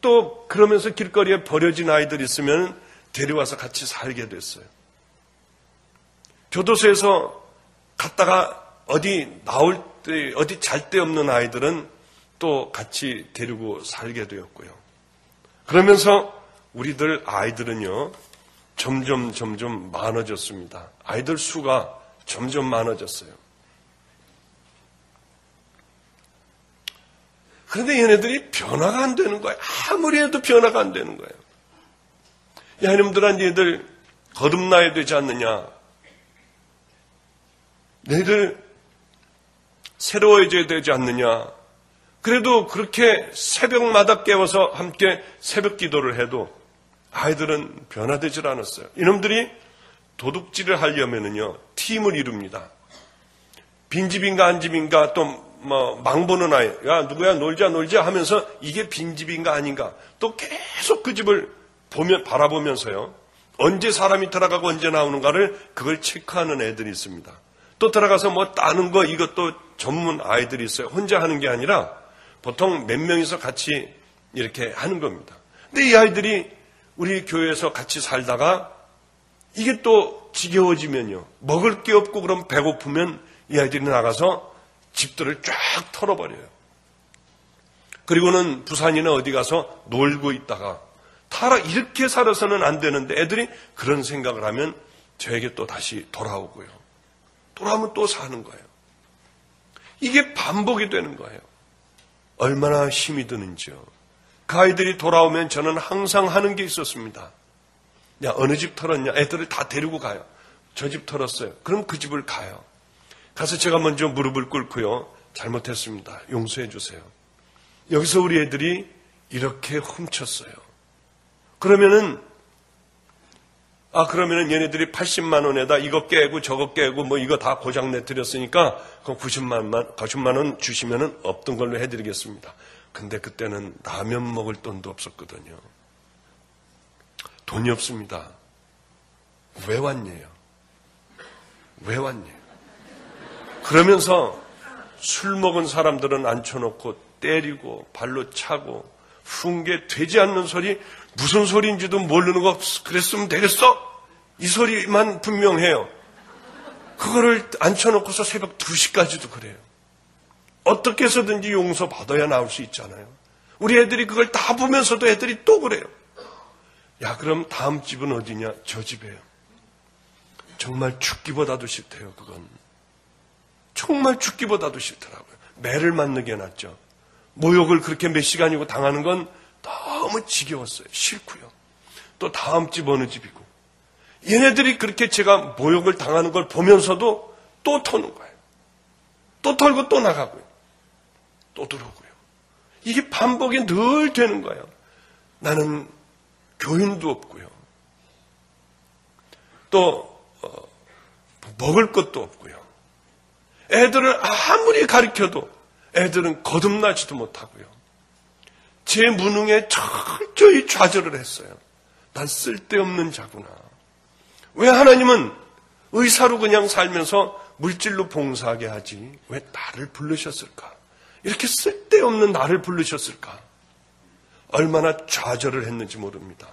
또 그러면서 길거리에 버려진 아이들 있으면 데려와서 같이 살게 됐어요. 교도소에서 갔다가 어디 나올 때, 어디 잘 데 없는 아이들은 또 같이 데리고 살게 되었고요. 그러면서 우리들 아이들은요, 점점 많아졌습니다. 아이들 수가 점점 많아졌어요. 그런데 얘네들이 변화가 안 되는 거예요. 아무리 해도 변화가 안 되는 거예요. 야, 이놈들아, 너희들 거듭나야 되지 않느냐? 너희들 새로워져야 되지 않느냐? 그래도 그렇게 새벽마다 깨워서 함께 새벽 기도를 해도 아이들은 변화되질 않았어요. 이놈들이 도둑질을 하려면은요, 팀을 이룹니다. 빈집인가 안 집인가 또 망보는 아이, 야 누구야 놀자 하면서 이게 빈집인가 아닌가 또 계속 그 집을 바라보면서요, 언제 사람이 들어가고 언제 나오는가를 그걸 체크하는 애들이 있습니다. 또 들어가서 뭐 따는 거 이것도 전문 아이들이 있어요. 혼자 하는 게 아니라 보통 몇 명이서 같이 이렇게 하는 겁니다. 근데 이 아이들이 우리 교회에서 같이 살다가 이게 또 지겨워지면요. 먹을 게 없고 그럼 배고프면 이 아이들이 나가서 집들을 쫙 털어버려요. 그리고는 부산이나 어디 가서 놀고 있다가 이렇게 살아서는 안 되는데 애들이 그런 생각을 하면 저에게 또 다시 돌아오고요. 돌아오면 또 사는 거예요. 이게 반복이 되는 거예요. 얼마나 힘이 드는지요. 그 아이들이 돌아오면 저는 항상 하는 게 있었습니다. 야, 어느 집 털었냐? 애들을 다 데리고 가요. 저 집 털었어요. 그럼 그 집을 가요. 가서 제가 먼저 무릎을 꿇고요. 잘못했습니다. 용서해 주세요. 여기서 우리 애들이 이렇게 훔쳤어요. 그러면은 얘네들이 80만 원에다 이거 깨고 저거 깨고 뭐 이거 다 고장 내드렸으니까 그럼 90만 원 주시면은 없던 걸로 해드리겠습니다. 근데 그때는 라면 먹을 돈도 없었거든요. 돈이 없습니다. 왜 왔냐요? 왜 왔냐요? 그러면서 술 먹은 사람들은 앉혀놓고 때리고 발로 차고 훈계 되지 않는 소리 무슨 소리인지도 모르는 거 그랬으면 되겠어? 이 소리만 분명해요. 그거를 앉혀놓고서 새벽 2시까지도 그래요. 어떻게 해서든지 용서받아야 나올 수 있잖아요. 우리 애들이 그걸 다 보면서도 애들이 또 그래요. 야, 그럼 다음 집은 어디냐? 저 집이에요. 정말 죽기보다도 싫대요, 그건. 정말 죽기보다도 싫더라고요. 매를 맞는 게 낫죠. 모욕을 그렇게 몇 시간이고 당하는 건 너무 지겨웠어요. 싫고요. 또 다음 집 어느 집이고. 얘네들이 그렇게 제가 모욕을 당하는 걸 보면서도 또 터는 거예요. 또 털고 또 나가고요. 또 들어오고요. 이게 반복이 늘 되는 거예요. 나는 교인도 없고요. 또 먹을 것도 없고요. 애들을 아무리 가르쳐도 애들은 거듭나지도 못하고요. 제 무능에 철저히 좌절을 했어요. 난 쓸데없는 자구나. 왜 하나님은 의사로 그냥 살면서 물질로 봉사하게 하지 왜 나를 부르셨을까? 이렇게 쓸데없는 나를 부르셨을까? 얼마나 좌절을 했는지 모릅니다.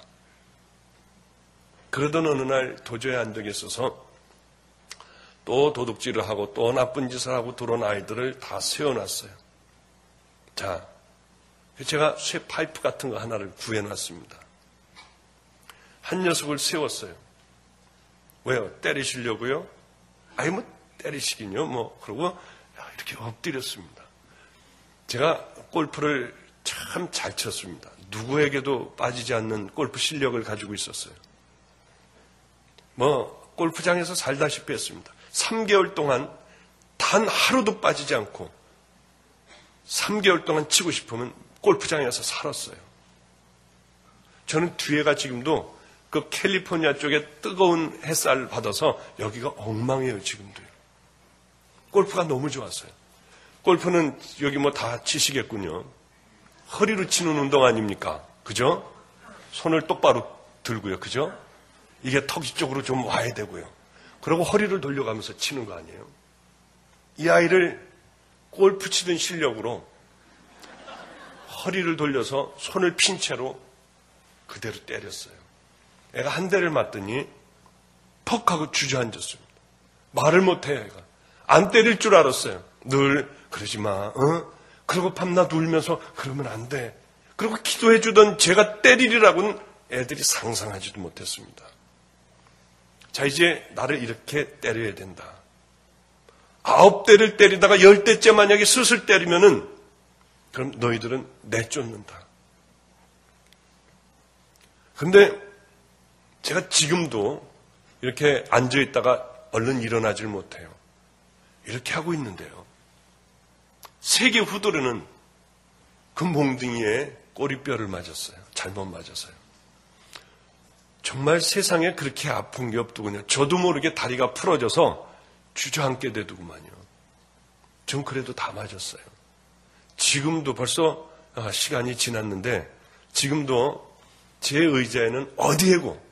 그러던 어느 날 도저히 안 되겠어서 또 도둑질을 하고 또 나쁜 짓을 하고 들어온 아이들을 다 세워놨어요. 자, 제가 쇠 파이프 같은 거 하나를 구해놨습니다. 한 녀석을 세웠어요. 왜요? 때리시려고요? 아니 뭐 때리시긴요. 뭐 그러고 이렇게 엎드렸습니다. 제가 골프를 참 잘 쳤습니다. 누구에게도 빠지지 않는 골프 실력을 가지고 있었어요. 뭐 골프장에서 살다시피 했습니다. 3개월 동안 단 하루도 빠지지 않고 3개월 동안 치고 싶으면 골프장에서 살았어요. 저는 뒤에가 지금도 그 캘리포니아 쪽에 뜨거운 햇살을 받아서 여기가 엉망이에요, 지금도요. 골프가 너무 좋았어요. 골프는 여기 뭐 다 치시겠군요. 허리로 치는 운동 아닙니까? 그죠? 손을 똑바로 들고요. 그죠? 이게 턱 이쪽으로 좀 와야 되고요. 그리고 허리를 돌려가면서 치는 거 아니에요? 이 아이를 골프 치던 실력으로 허리를 돌려서 손을 핀 채로 그대로 때렸어요. 애가 한 대를 맞더니 퍽 하고 주저앉았습니다. 말을 못해요, 애가. 안 때릴 줄 알았어요. 늘 그러지 마. 그리고 밤낮 울면서 그러면 안 돼. 그리고 기도해 주던 제가 때리리라고는 애들이 상상하지도 못했습니다. 자, 이제 나를 이렇게 때려야 된다. 9대를 때리다가 10대째 만약에 스슬 때리면은 그럼 너희들은 내쫓는다. 근데 제가 지금도 이렇게 앉아있다가 얼른 일어나질 못해요. 이렇게 하고 있는데요. 세계 후드르는 그 몽둥이에 꼬리뼈를 맞았어요. 잘못 맞았어요. 정말 세상에 그렇게 아픈 게 없더군요. 저도 모르게 다리가 풀어져서 주저앉게 되더구만요. 전 그래도 다 맞았어요. 지금도 벌써 시간이 지났는데 지금도 제 의자에는 어디에고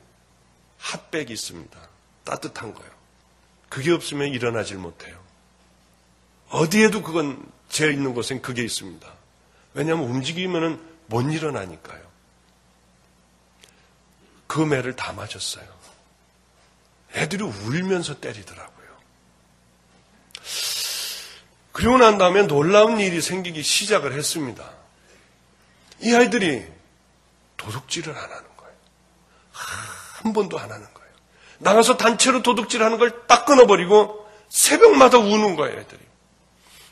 핫백이 있습니다. 따뜻한 거요. 그게 없으면 일어나질 못해요. 어디에도 그건 제 있는 곳엔 그게 있습니다. 왜냐하면 움직이면은 못 일어나니까요. 그 매를 다 맞았어요. 애들이 울면서 때리더라고요. 그리고 난 다음에 놀라운 일이 생기기 시작을 했습니다. 이 아이들이 도둑질을 안 하는 거예요. 한 번도 안 하는 거예요. 나가서 단체로 도둑질하는 걸 딱 끊어버리고 새벽마다 우는 거예요, 애들이.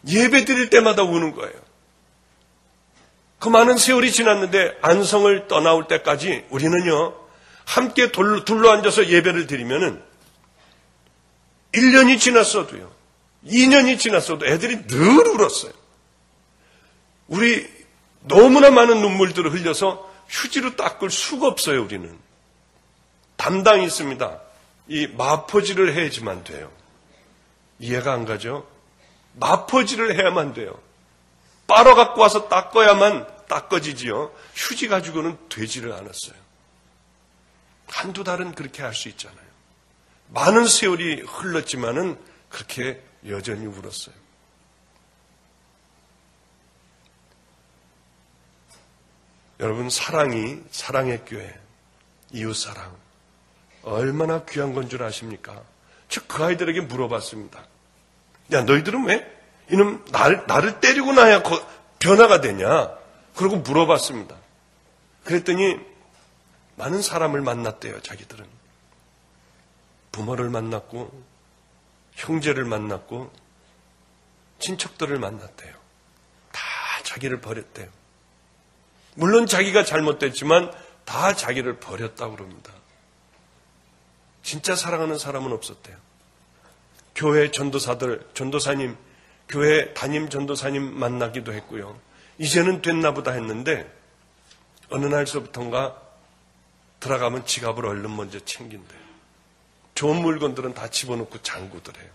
예배 드릴 때마다 우는 거예요. 그 많은 세월이 지났는데 안성을 떠나올 때까지 우리는요, 함께 둘러앉아서 예배를 드리면은 1년이 지났어도요, 2년이 지났어도 애들이 늘 울었어요. 우리 너무나 많은 눈물들을 흘려서 휴지로 닦을 수가 없어요, 우리는. 담당이 있습니다. 이 마포질을 해야지만 돼요. 이해가 안 가죠? 마포질을 해야만 돼요. 빨아 갖고 와서 닦아야만 닦아지지요. 휴지 가지고는 되지를 않았어요. 한두 달은 그렇게 할 수 있잖아요. 많은 세월이 흘렀지만은 그렇게 여전히 울었어요. 여러분, 사랑의 교회, 이웃사랑, 얼마나 귀한 건 줄 아십니까? 저 그 아이들에게 물어봤습니다. 야, 너희들은 왜 이놈 나를 때리고 나야 변화가 되냐? 그러고 물어봤습니다. 그랬더니 많은 사람을 만났대요, 자기들은. 부모를 만났고, 형제를 만났고, 친척들을 만났대요. 다 자기를 버렸대요. 물론 자기가 잘못됐지만 다 자기를 버렸다고 그럽니다. 진짜 사랑하는 사람은 없었대요. 교회 전도사님, 교회 담임 전도사님 만나기도 했고요. 이제는 됐나 보다 했는데 어느 날서부턴가 들어가면 지갑을 얼른 먼저 챙긴대요. 좋은 물건들은 다 집어넣고 잠그더래요.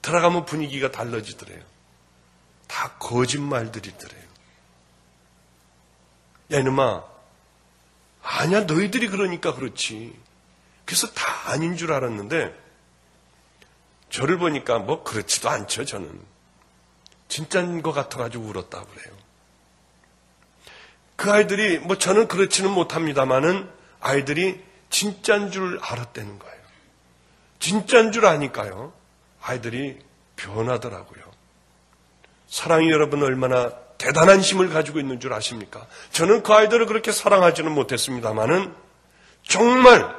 들어가면 분위기가 달라지더래요. 다 거짓말들이더래요. 야, 이놈아, 아니야, 너희들이 그러니까 그렇지. 그래서 다 아닌 줄 알았는데 저를 보니까 뭐 그렇지도 않죠, 저는. 진짜인 것 같아가지고 울었다고 그래요. 그 아이들이 뭐 저는 그렇지는 못합니다만은 아이들이 진짜인 줄 알았다는 거예요. 진짜인 줄 아니까요. 아이들이 변하더라고요. 사랑이 여러분 얼마나 대단한 힘을 가지고 있는 줄 아십니까? 저는 그 아이들을 그렇게 사랑하지는 못했습니다만은 정말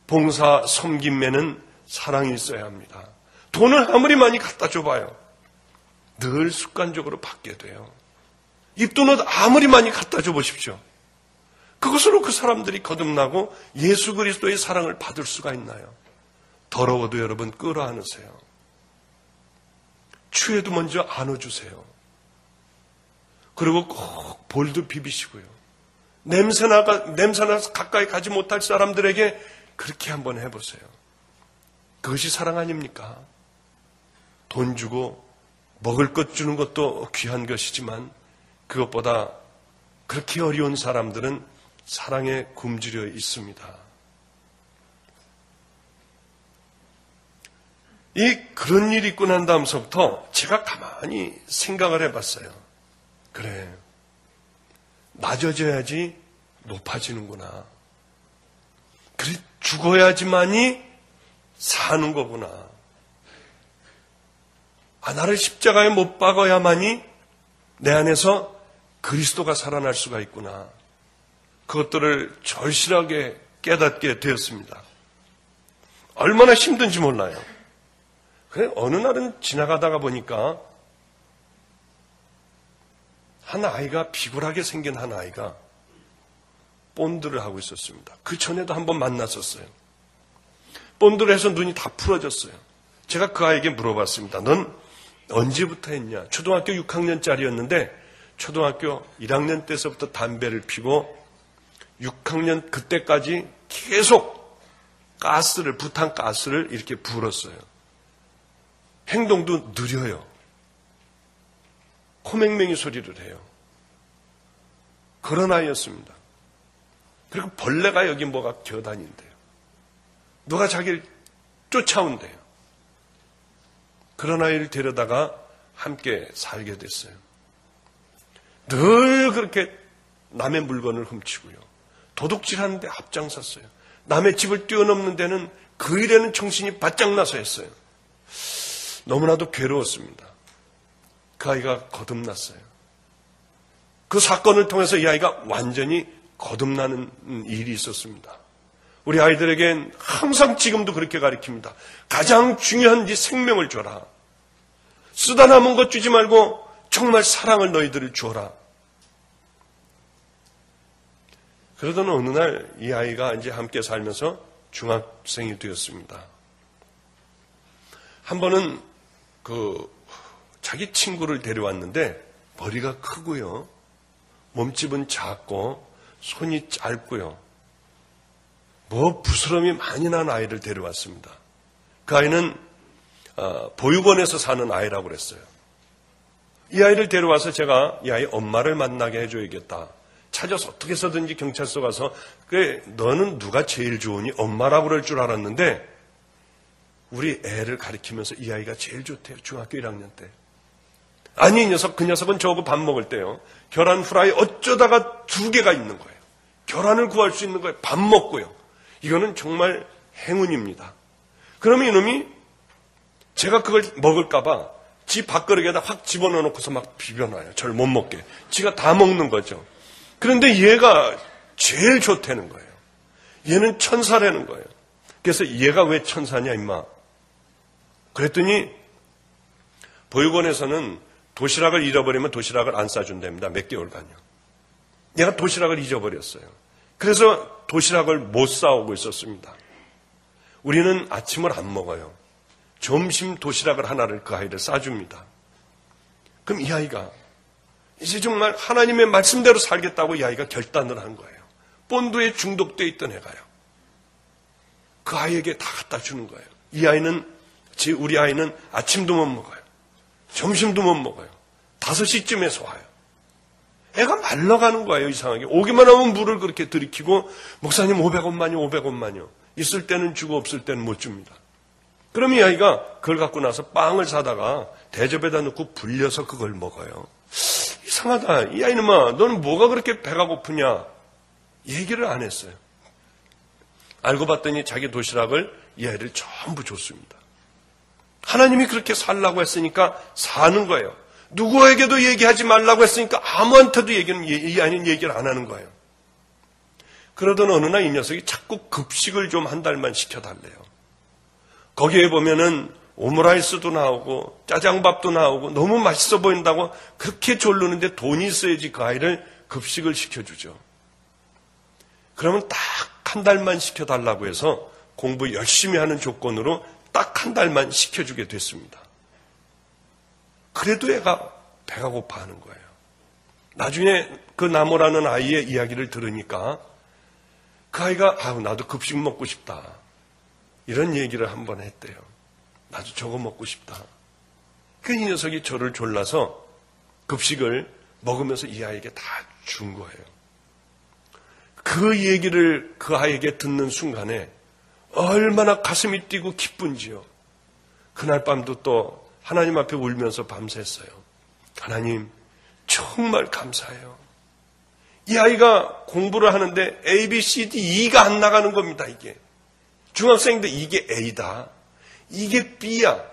봉사 섬김에는 사랑이 있어야 합니다. 돈을 아무리 많이 갖다 줘봐요. 늘 습관적으로 받게 돼요. 입돈을 아무리 많이 갖다 줘 보십시오. 그것으로 그 사람들이 거듭나고 예수 그리스도의 사랑을 받을 수가 있나요? 더러워도 여러분 끌어안으세요. 추위에도 먼저 안아주세요. 그리고 꼭 볼도 비비시고요. 냄새나서 가까이 가지 못할 사람들에게 그렇게 한번 해보세요. 그것이 사랑 아닙니까? 돈 주고 먹을 것 주는 것도 귀한 것이지만 그것보다 그렇게 어려운 사람들은 사랑에 굶주려 있습니다. 그런 일이 있고 난 다음서부터 제가 가만히 생각을 해봤어요. 그래, 낮아져야지 높아지는구나. 그래, 죽어야지만이 사는 거구나. 나를 십자가에 못 박아야만이 내 안에서 그리스도가 살아날 수가 있구나. 그것들을 절실하게 깨닫게 되었습니다. 얼마나 힘든지 몰라요. 그래, 어느 날은 지나가다가 보니까 한 아이가, 비굴하게 생긴 한 아이가 본드를 하고 있었습니다. 그 전에도 한번 만났었어요. 본드를 해서 눈이 다 풀어졌어요. 제가 그 아이에게 물어봤습니다. 넌 언제부터 했냐? 초등학교 6학년짜리였는데 초등학교 1학년 때서부터 담배를 피고 6학년 그때까지 계속 부탄가스를 이렇게 불었어요. 행동도 느려요. 코맹맹이 소리를 해요. 그런 아이였습니다. 그리고 벌레가 여기 뭐가 기어다닌대요. 누가 자기를 쫓아온대요. 그런 아이를 데려다가 함께 살게 됐어요. 늘 그렇게 남의 물건을 훔치고요. 도둑질하는데 앞장섰어요. 남의 집을 뛰어넘는 데는 그 일에는 정신이 바짝 나서 했어요. 너무나도 괴로웠습니다. 그 아이가 거듭났어요. 그 사건을 통해서 이 아이가 완전히 거듭나는 일이 있었습니다. 우리 아이들에겐 항상 지금도 그렇게 가르칩니다. 가장 중요한 네 생명을 줘라. 쓰다 남은 것 주지 말고 정말 사랑을 너희들을 줘라. 그러던 어느 날 이 아이가 이제 함께 살면서 중학생이 되었습니다. 한 번은 자기 친구를 데려왔는데 머리가 크고요. 몸집은 작고 손이 짧고요. 부스럼이 많이 난 아이를 데려왔습니다. 그 아이는 보육원에서 사는 아이라고 그랬어요. 이 아이를 데려와서 제가 이 아이 엄마를 만나게 해줘야겠다. 찾아서 어떻게 해서든지 경찰서 가서 그래 너는 누가 제일 좋으니 엄마라고 그럴 줄 알았는데 우리 애를 가리키면서 이 아이가 제일 좋대요. 중학교 1학년 때. 아니 그 녀석은 저하고 밥 먹을 때요. 계란 후라이 어쩌다가 2개가 있는 거예요. 계란을 구할 수 있는 거예요. 밥 먹고요. 이거는 정말 행운입니다. 그러면 이놈이 제가 그걸 먹을까봐 지 밥그릇에다 확 집어넣어놓고서 막 비벼놔요. 저를 못 먹게. 지가 다 먹는 거죠. 그런데 얘가 제일 좋다는 거예요. 얘는 천사라는 거예요. 그래서 얘가 왜 천사냐 임마. 그랬더니 보육원에서는 도시락을 잃어버리면 도시락을 안 싸준답니다. 몇 개월간요. 얘가 도시락을 잊어버렸어요. 그래서 도시락을 못 싸오고 있었습니다. 우리는 아침을 안 먹어요. 점심 도시락을 하나를 그 아이를 싸줍니다. 그럼 이 아이가 이제 정말 하나님의 말씀대로 살겠다고 이 아이가 결단을 한 거예요. 본드에 중독되어 있던 애가요. 그 아이에게 다 갖다 주는 거예요. 우리 아이는 아침도 못 먹어요. 점심도 못 먹어요. 5시쯤에서 와요. 애가 말라가는 거예요. 이상하게. 오기만 하면 물을 그렇게 들이키고 목사님 500원만요 500원만요. 있을 때는 주고 없을 때는 못 줍니다. 그럼 이 아이가 그걸 갖고 나서 빵을 사다가 대접에다 넣고 불려서 그걸 먹어요. 이상하다. 이 아이놈아 너는 뭐가 그렇게 배가 고프냐. 얘기를 안 했어요. 알고 봤더니 자기 도시락을 이 아이를 전부 줬습니다. 하나님이 그렇게 살라고 했으니까 사는 거예요. 누구에게도 얘기하지 말라고 했으니까 아무한테도 이 아이는 얘기를 안 하는 거예요. 그러던 어느 날 이 녀석이 자꾸 급식을 좀 한 달만 시켜달래요. 거기에 보면은 오므라이스도 나오고 짜장밥도 나오고 너무 맛있어 보인다고 그렇게 졸르는데 돈이 있어야지 그 아이를 급식을 시켜주죠. 그러면 딱 한 달만 시켜달라고 해서 공부 열심히 하는 조건으로 딱 한 달만 시켜주게 됐습니다. 그래도 애가 배가 고파하는 거예요. 나중에 그 나모라는 아이의 이야기를 들으니까 그 아이가 나도 급식 먹고 싶다. 이런 얘기를 한번 했대요. 나도 저거 먹고 싶다. 그 이 녀석이 저를 졸라서 급식을 먹으면서 이 아이에게 다 준 거예요. 그 얘기를 그 아이에게 듣는 순간에 얼마나 가슴이 뛰고 기쁜지요. 그날 밤도 또 하나님 앞에 울면서 밤샜어요. 하나님 정말 감사해요. 이 아이가 공부를 하는데 A, B, C, D, E가 안 나가는 겁니다. 이게 중학생인데 이게 A다. 이게 B야.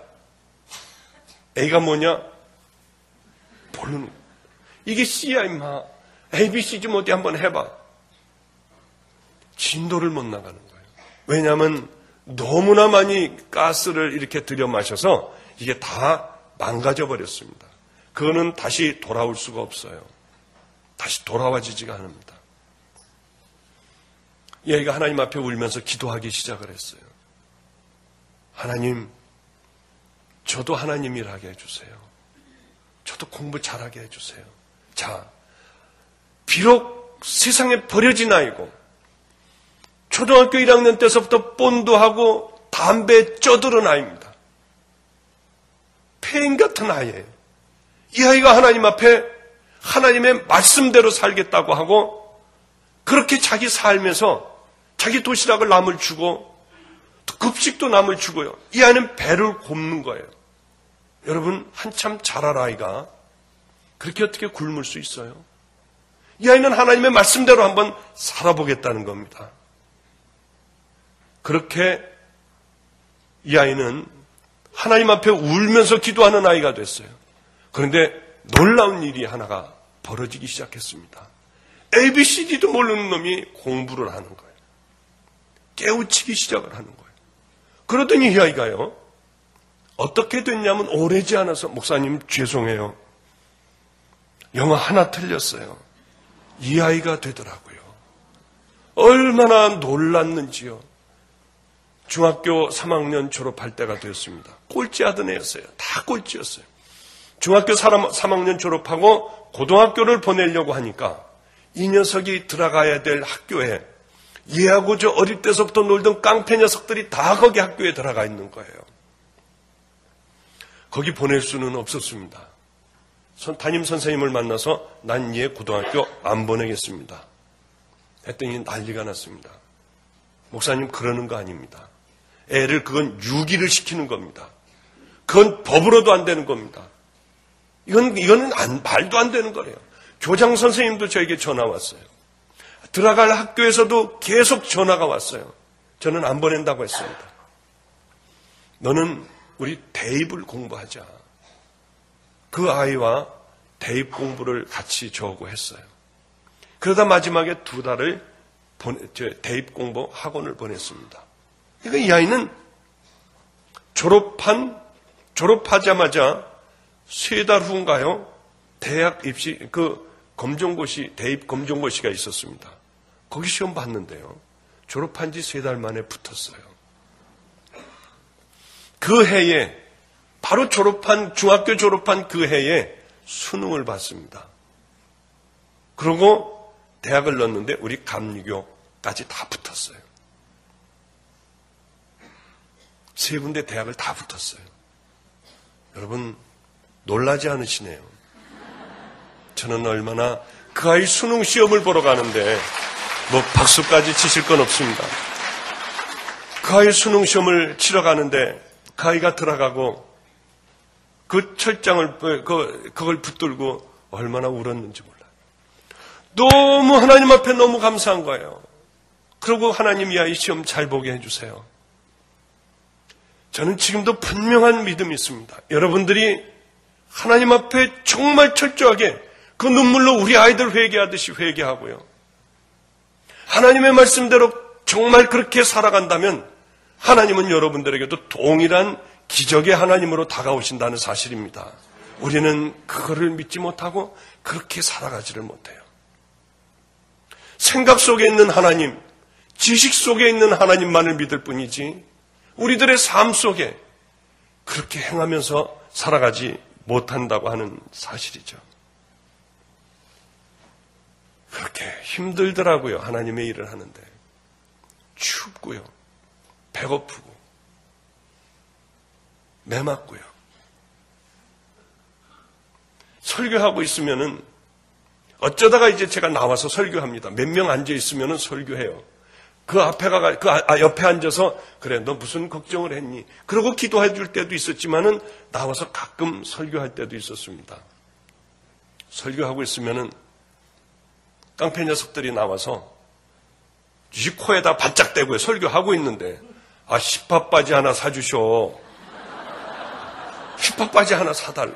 A가 뭐냐? 모르는 거야. 이게 C야 임마. A, B, C 좀 어디 한번 해봐. 진도를 못 나가는 거예요. 왜냐하면 너무나 많이 가스를 이렇게 들여 마셔서 이게 다 망가져 버렸습니다. 그거는 다시 돌아올 수가 없어요. 다시 돌아와지지가 않습니다. 이 아이가 하나님 앞에 울면서 기도하기 시작을 했어요. 하나님, 저도 하나님 일하게 해주세요. 저도 공부 잘하게 해주세요. 자, 비록 세상에 버려진 아이고 초등학교 1학년 때서부터 본드하고 담배에 쪄들은 아이입니다. 폐인 같은 아이예요. 이 아이가 하나님 앞에 하나님의 말씀대로 살겠다고 하고 그렇게 자기 삶에서 자기 도시락을 남을 주고 급식도 남을 주고요. 이 아이는 배를 곱는 거예요. 여러분, 한참 자랄 아이가 그렇게 어떻게 굶을 수 있어요? 이 아이는 하나님의 말씀대로 한번 살아보겠다는 겁니다. 그렇게 이 아이는 하나님 앞에 울면서 기도하는 아이가 됐어요. 그런데 놀라운 일이 하나가 벌어지기 시작했습니다. ABCD도 모르는 놈이 공부를 하는 거예요. 깨우치기 시작을 하는 거예요. 그러더니 이 아이가요, 어떻게 됐냐면 오래지 않아서, 목사님 죄송해요, 영어 하나 틀렸어요. 이 아이가 되더라고요. 얼마나 놀랐는지요. 중학교 3학년 졸업할 때가 되었습니다. 꼴찌하던 애였어요. 다 꼴찌였어요. 중학교 3학년 졸업하고 고등학교를 보내려고 하니까 이 녀석이 들어가야 될 학교에 얘하고 저 어릴 때서부터 놀던 깡패 녀석들이 다 거기 학교에 들어가 있는 거예요. 거기 보낼 수는 없었습니다. 담임 선생님을 만나서 난 얘 고등학교 안 보내겠습니다. 했더니 난리가 났습니다. 목사님 그러는 거 아닙니다. 애를 그건 유기를 시키는 겁니다. 그건 법으로도 안 되는 겁니다. 이거는 말도 안 되는 거예요. 교장 선생님도 저에게 전화 왔어요. 들어갈 학교에서도 계속 전화가 왔어요. 저는 안 보낸다고 했습니다. 너는 우리 대입을 공부하자. 그 아이와 대입 공부를 같이 저하고 했어요. 그러다 마지막에 2달을 대입 공부 학원을 보냈습니다. 그러니까 이 아이는 졸업하자마자 3달 후인가요? 대학 입시, 대입 검정고시가 있었습니다. 거기 시험 봤는데요. 졸업한 지 3달 만에 붙었어요. 그 해에, 바로 중학교 졸업한 그 해에 수능을 봤습니다. 그리고 대학을 넣었는데 우리 감리교까지 다 붙었어요. 3군데 대학을 다 붙었어요. 여러분, 놀라지 않으시네요. 저는 얼마나 그 아이 수능 시험을 보러 가는데 뭐 박수까지 치실 건 없습니다. 그 아이 수능 시험을 치러 가는데 그 아이가 들어가고 그 철장을 그걸 붙들고 얼마나 울었는지 몰라요. 너무 하나님 앞에 너무 감사한 거예요. 그리고 하나님 이 아이 시험 잘 보게 해주세요. 저는 지금도 분명한 믿음이 있습니다. 여러분들이 하나님 앞에 정말 철저하게 그 눈물로 우리 아이들 회개하듯이 회개하고요. 하나님의 말씀대로 정말 그렇게 살아간다면 하나님은 여러분들에게도 동일한 기적의 하나님으로 다가오신다는 사실입니다. 우리는 그거를 믿지 못하고 그렇게 살아가지를 못해요. 생각 속에 있는 하나님, 지식 속에 있는 하나님만을 믿을 뿐이지 우리들의 삶 속에 그렇게 행하면서 살아가지 못한다고 하는 사실이죠. 그렇게 힘들더라고요. 하나님의 일을 하는데. 춥고요. 배고프고. 매맞고요. 설교하고 있으면은 어쩌다가 이제 제가 나와서 설교합니다. 몇 명 앉아 있으면은 설교해요. 그 앞에 옆에 앉아서 그래 너 무슨 걱정을 했니? 그러고 기도해 줄 때도 있었지만은 나와서 가끔 설교할 때도 있었습니다. 설교하고 있으면은 깡패 녀석들이 나와서 이 코에다 바짝 대고요. 설교하고 있는데 힙합 바지 하나 사주셔. 힙합 바지 하나 사달래.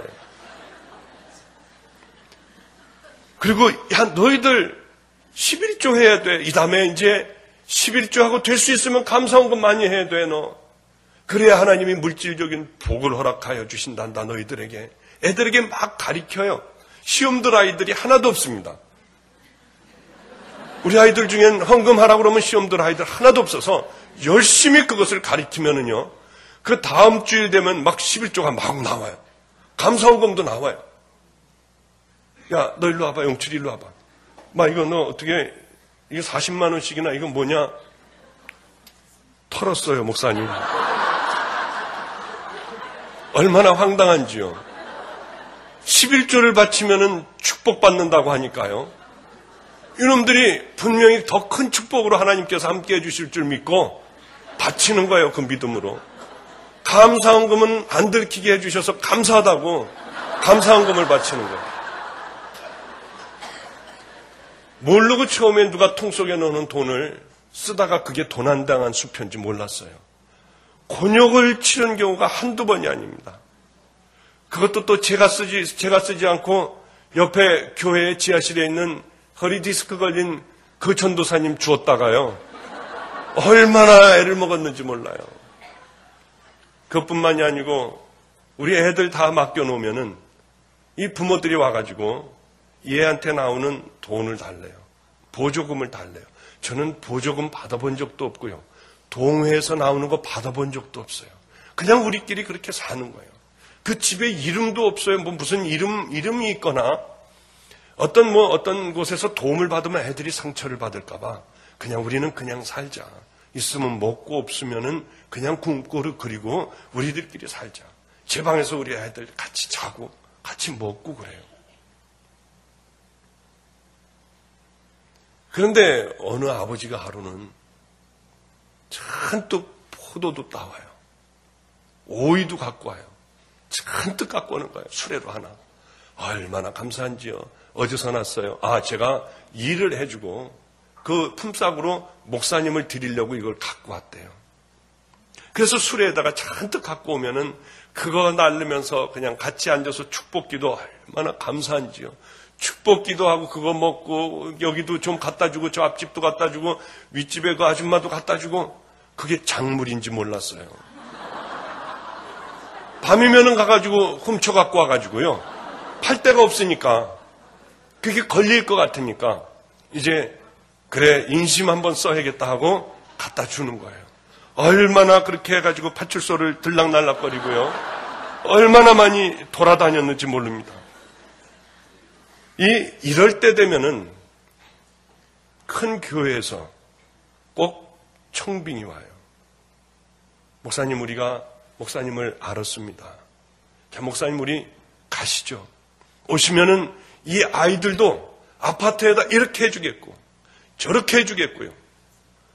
그리고 야 너희들 11조 해야 돼. 이 다음에 이제 11조하고 될 수 있으면 감사헌금 많이 해야 돼 너. 그래야 하나님이 물질적인 복을 허락하여 주신단다 너희들에게. 애들에게 막 가르쳐요. 시험들 아이들이 하나도 없습니다. 우리 아이들 중엔 헌금하라고 그러면 시험들 아이들 하나도 없어서 열심히 그것을 가르치면은요. 그 다음 주일 되면 막 11조가 막 나와요. 감사헌금도 나와요. 야, 너 일로 와봐. 영출이 일로 와봐. 이거 너 어떻게 이거 40만 원씩이나 이건 뭐냐? 털었어요, 목사님. 얼마나 황당한지요. 11조를 바치면은 축복받는다고 하니까요. 이놈들이 분명히 더 큰 축복으로 하나님께서 함께 해주실 줄 믿고 바치는 거예요. 그 믿음으로. 감사헌금은 안 들키게 해주셔서 감사하다고 감사헌금을 바치는 거예요. 모르고 처음에 누가 통 속에 넣는 돈을 쓰다가 그게 도난당한 수표인지 몰랐어요. 곤욕을 치른 경우가 한두 번이 아닙니다. 그것도 또 제가 쓰지 않고 옆에 교회 지하실에 있는 허리 디스크 걸린 그 전도사님 주었다가요. 얼마나 애를 먹었는지 몰라요. 그것뿐만이 아니고 우리 애들 다 맡겨놓으면은 이 부모들이 와가지고 얘한테 나오는 돈을 달래요. 보조금을 달래요. 저는 보조금 받아본 적도 없고요. 동회에서 나오는 거 받아본 적도 없어요. 그냥 우리끼리 그렇게 사는 거예요. 그 집에 이름도 없어요. 뭐 무슨 이름이 있거나 어떤 곳에서 도움을 받으면 애들이 상처를 받을까봐 그냥 우리는 그냥 살자. 있으면 먹고 없으면은 그냥 꿈꾸를 그리고 우리들끼리 살자. 제 방에서 우리 애들 같이 자고 같이 먹고 그래요. 그런데 어느 아버지가 하루는 잔뜩 포도도 따와요. 오이도 갖고 와요. 잔뜩 갖고 오는 거예요. 수레로 하나. 얼마나 감사한지요. 어디서 났어요? 제가 일을 해주고 그 품삯으로 목사님을 드리려고 이걸 갖고 왔대요. 그래서 수레에다가 잔뜩 갖고 오면은 그거 날르면서 그냥 같이 앉아서 축복기도 얼마나 감사한지요. 축복기도 하고 그거 먹고 여기도 좀 갖다 주고 저 앞집도 갖다 주고 윗집에 그 아줌마도 갖다 주고 그게 작물인지 몰랐어요. 밤이면은 가가지고 훔쳐 갖고 와가지고요. 팔 데가 없으니까 그게 걸릴 것 같으니까 이제 그래 인심 한번 써야겠다 하고 갖다 주는 거예요. 얼마나 그렇게 해가지고 파출소를 들락날락거리고요. 얼마나 많이 돌아다녔는지 모릅니다. 이럴 때 되면은 큰 교회에서 꼭 청빙이 와요. 목사님 우리가 목사님을 알았습니다. 자, 목사님 우리 가시죠. 오시면은 이 아이들도 아파트에다 이렇게 해주겠고 저렇게 해주겠고요.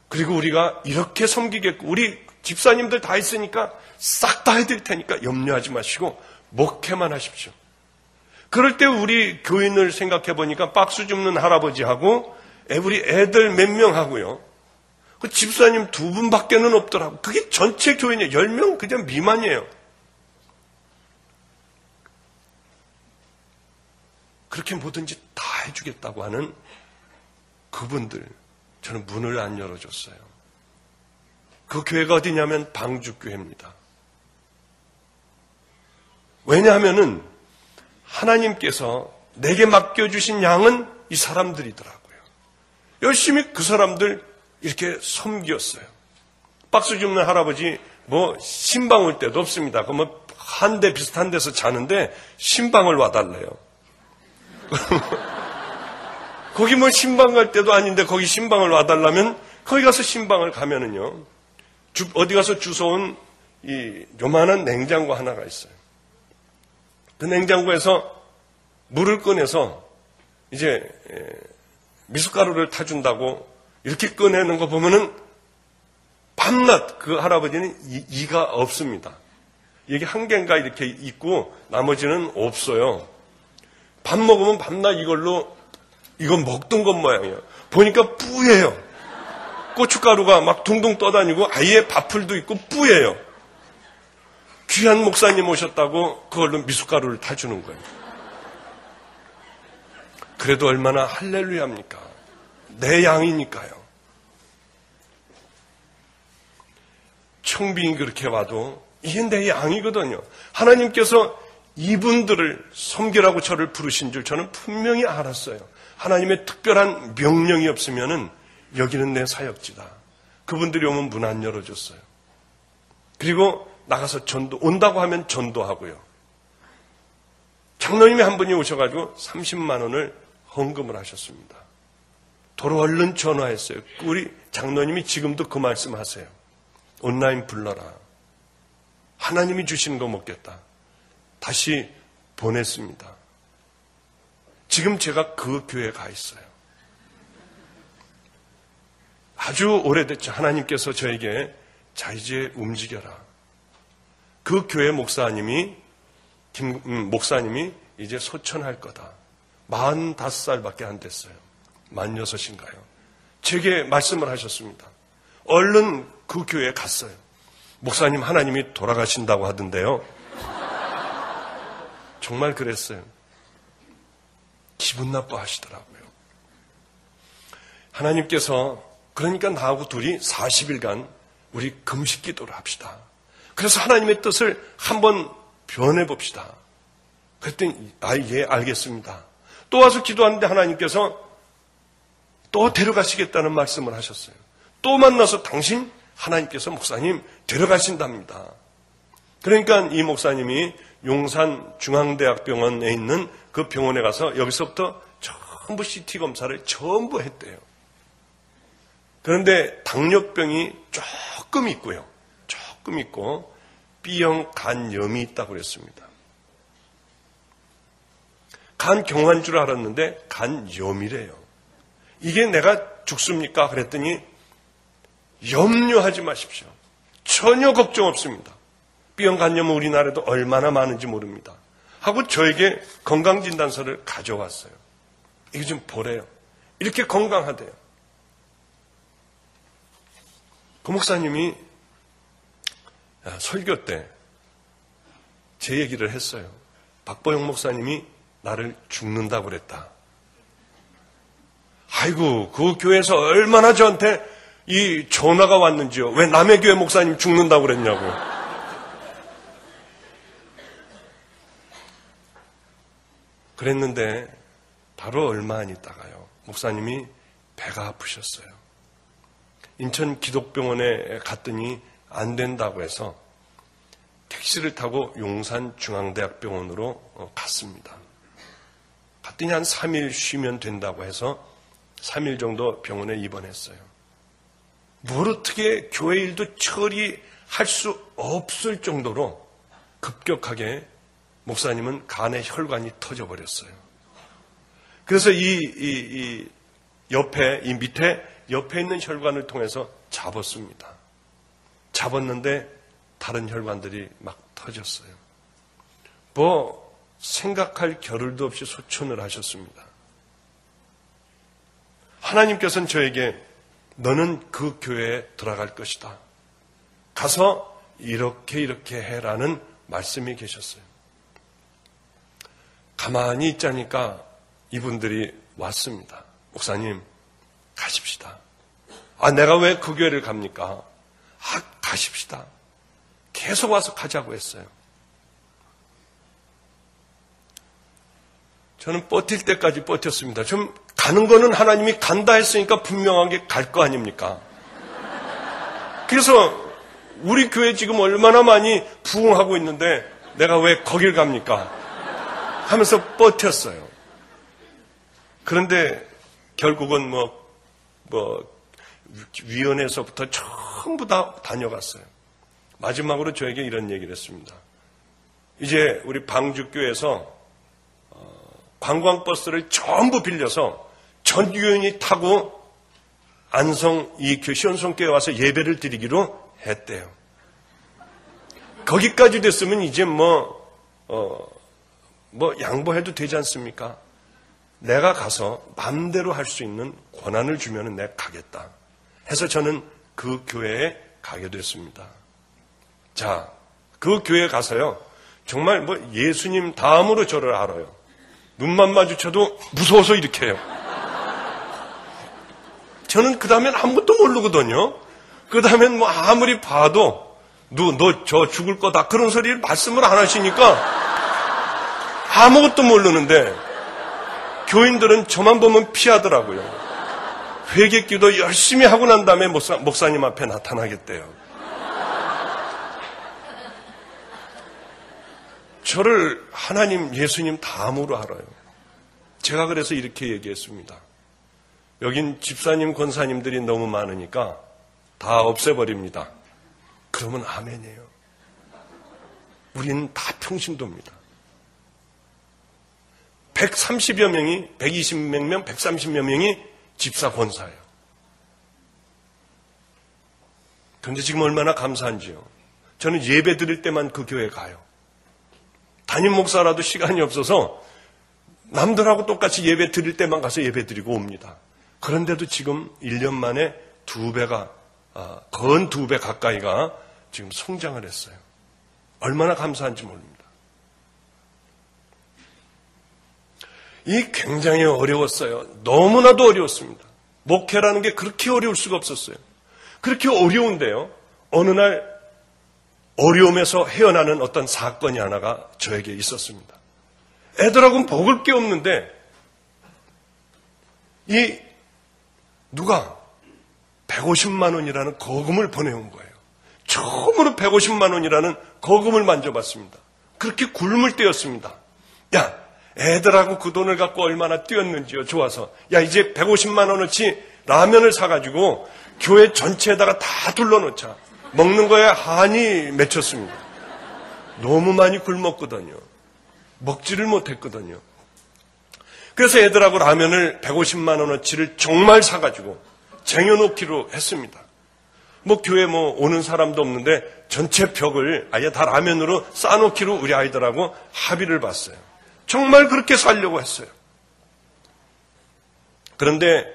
그리고 우리가 이렇게 섬기겠고 우리 집사님들 다 있으니까 싹 다 해드릴 테니까 염려하지 마시고 목회만 하십시오. 그럴 때 우리 교인을 생각해 보니까 박수 줍는 할아버지하고 우리 애들 몇 명 하고요. 그 집사님 2분밖에는 없더라고. 그게 전체 교인이에요. 10명 그냥 미만이에요. 그렇게 뭐든지 다 해주겠다고 하는 그분들 저는 문을 안 열어줬어요. 그 교회가 어디냐면 방주교회입니다. 왜냐하면은 하나님께서 내게 맡겨주신 양은 이 사람들이더라고요. 열심히 그 사람들 이렇게 섬겼어요. 박수 줍는 할아버지 뭐 신방 올 때도 없습니다. 그러면 한 대 비슷한 데서 자는데 신방을 와달래요. 거기 뭐 신방 갈 때도 아닌데 거기 신방을 와달라면 거기 가서 신방을 가면은요. 어디 가서 주워온 이 요만한 냉장고 하나가 있어요. 그 냉장고에서 물을 꺼내서 이제 미숫가루를 타준다고 이렇게 꺼내는 거 보면은 밤낮 그 할아버지는 이가 없습니다. 이게 한 개인가 이렇게 있고 나머지는 없어요. 밥 먹으면 밤낮 이걸로 이거 먹던 것 모양이에요. 보니까 뿌예요. 고춧가루가 막 둥둥 떠다니고 아예 밥풀도 있고 뿌예요. 귀한 목사님 오셨다고 그걸로 미숫가루를 타주는 거예요. 그래도 얼마나 할렐루야입니까? 내 양이니까요. 청빙이 그렇게 와도 이게 내 양이거든요. 하나님께서 이분들을 섬기라고 저를 부르신 줄 저는 분명히 알았어요. 하나님의 특별한 명령이 없으면은 여기는 내 사역지다. 그분들이 오면 문 안 열어줬어요. 그리고 나가서 온다고 하면 전도하고요. 장로님이 한 분이 오셔가지고 30만 원을 헌금을 하셨습니다. 도로 얼른 전화했어요. 우리 장로님이 지금도 그 말씀 하세요. 온라인 불러라. 하나님이 주시는 거 먹겠다. 다시 보냈습니다. 지금 제가 그 교회에 가 있어요. 아주 오래됐죠. 하나님께서 저에게 자, 이제 움직여라. 그 교회 목사님이 이제 소천할 거다. 45살밖에 안 됐어요. 46인가요? 제게 말씀을 하셨습니다. 얼른 그 교회에 갔어요. 목사님, 하나님이 돌아가신다고 하던데요. 정말 그랬어요. 기분 나빠하시더라고요. 하나님께서 그러니까 나하고 둘이 40일간 우리 금식 기도를 합시다. 그래서 하나님의 뜻을 한번 변해봅시다. 그랬더니 예, 알겠습니다. 또 와서 기도하는데 하나님께서 또 데려가시겠다는 말씀을 하셨어요. 또 만나서 당신 하나님께서 목사님 데려가신답니다. 그러니까 이 목사님이 용산중앙대학병원에 있는 그 병원에 가서 여기서부터 전부 CT 검사를 전부 했대요. 그런데 당뇨병이 조금 있고요. 조금 있고 B형 간염이 있다고 그랬습니다. 간경화인 줄 알았는데 간염이래요. 이게 내가 죽습니까? 그랬더니 염려하지 마십시오. 전혀 걱정 없습니다. B형 간염은 우리나라에도 얼마나 많은지 모릅니다. 하고 저에게 건강진단서를 가져왔어요. 이거 좀 보래요. 이렇게 건강하대요. 그 목사님이 설교 때 제 얘기를 했어요. 박보영 목사님이 나를 죽는다고 그랬다. 아이고, 그 교회에서 얼마나 저한테 이 전화가 왔는지요. 왜 남의 교회 목사님 죽는다고 그랬냐고. 그랬는데 바로 얼마 안 있다가요. 목사님이 배가 아프셨어요. 인천 기독병원에 갔더니 안 된다고 해서 택시를 타고 용산중앙대학병원으로 갔습니다. 갔더니 한 3일 쉬면 된다고 해서 3일 정도 병원에 입원했어요. 뭘 어떻게 교회 일도 처리할 수 없을 정도로 급격하게 목사님은 간의 혈관이 터져버렸어요. 그래서 이 밑에 있는 혈관을 통해서 잡았습니다. 잡았는데 다른 혈관들이 막 터졌어요. 생각할 겨를도 없이 소천을 하셨습니다. 하나님께서는 저에게 너는 그 교회에 들어갈 것이다. 가서 이렇게 해라는 말씀이 계셨어요. 가만히 있자니까 이분들이 왔습니다. 목사님, 가십시다. 내가 왜 그 교회를 갑니까? 가십시다. 계속 와서 가자고 했어요. 저는 버틸 때까지 버텼습니다. 좀 가는 거는 하나님이 간다 했으니까 분명하게 갈 거 아닙니까? 그래서 우리 교회 지금 얼마나 많이 부흥하고 있는데 내가 왜 거길 갑니까? 하면서 버텼어요. 그런데 결국은 위원회에서부터 전부 다 다녀갔어요. 마지막으로 저에게 이런 얘기를 했습니다. 이제 우리 방주교에서 관광버스를 전부 빌려서 전교인이 타고 안성 이 시온성교회 와서 예배를 드리기로 했대요. 거기까지 됐으면 이제 양보해도 되지 않습니까? 내가 가서 마음대로 할 수 있는 권한을 주면 내가 가겠다. 해서 저는 그 교회에 가게 됐습니다. 자, 그 교회에 가서요. 정말 예수님 다음으로 저를 알아요. 눈만 마주쳐도 무서워서 이렇게 해요. 저는 그 다음엔 아무것도 모르거든요. 그 다음엔 아무리 봐도 너 저 죽을 거다 그런 소리를 말씀을 안 하시니까 아무것도 모르는데 교인들은 저만 보면 피하더라고요. 회개기도 열심히 하고 난 다음에 목사님 앞에 나타나겠대요. 저를 하나님, 예수님 다음으로 알아요. 제가 그래서 이렇게 얘기했습니다. 여긴 집사님, 권사님들이 너무 많으니까 다 없애버립니다. 그러면 아멘이에요. 우리는 다 평신도입니다. 130여 명이, 120몇 명, 130여 명이 집사 권사예요. 그런데 지금 얼마나 감사한지요. 저는 예배 드릴 때만 그 교회 가요. 담임 목사라도 시간이 없어서 남들하고 똑같이 예배 드릴 때만 가서 예배 드리고 옵니다. 그런데도 지금 1년 만에 2배가, 건 2배 가까이가 지금 성장을 했어요. 얼마나 감사한지 모릅니다. 이 굉장히 어려웠어요. 너무나도 어려웠습니다. 목회라는 게 그렇게 어려울 수가 없었어요. 그렇게 어려운데요. 어느 날 어려움에서 헤어나는 어떤 사건이 하나가 저에게 있었습니다. 애들하고는 먹을 게 없는데 누가 150만 원이라는 거금을 보내온 거예요. 처음으로 150만 원이라는 거금을 만져봤습니다. 그렇게 굶을 때였습니다. 야, 애들하고 그 돈을 갖고 얼마나 뛰었는지요. 좋아서. 야, 이제 150만 원어치 라면을 사가지고 교회 전체에다가 다 둘러놓자. 먹는 거에 한이 맺혔습니다. 너무 많이 굶었거든요. 먹지를 못했거든요. 그래서 애들하고 라면을 150만 원어치를 정말 사가지고 쟁여놓기로 했습니다. 교회 오는 사람도 없는데 전체 벽을 아예 다 라면으로 쌓아놓기로 우리 아이들하고 합의를 봤어요. 정말 그렇게 살려고 했어요. 그런데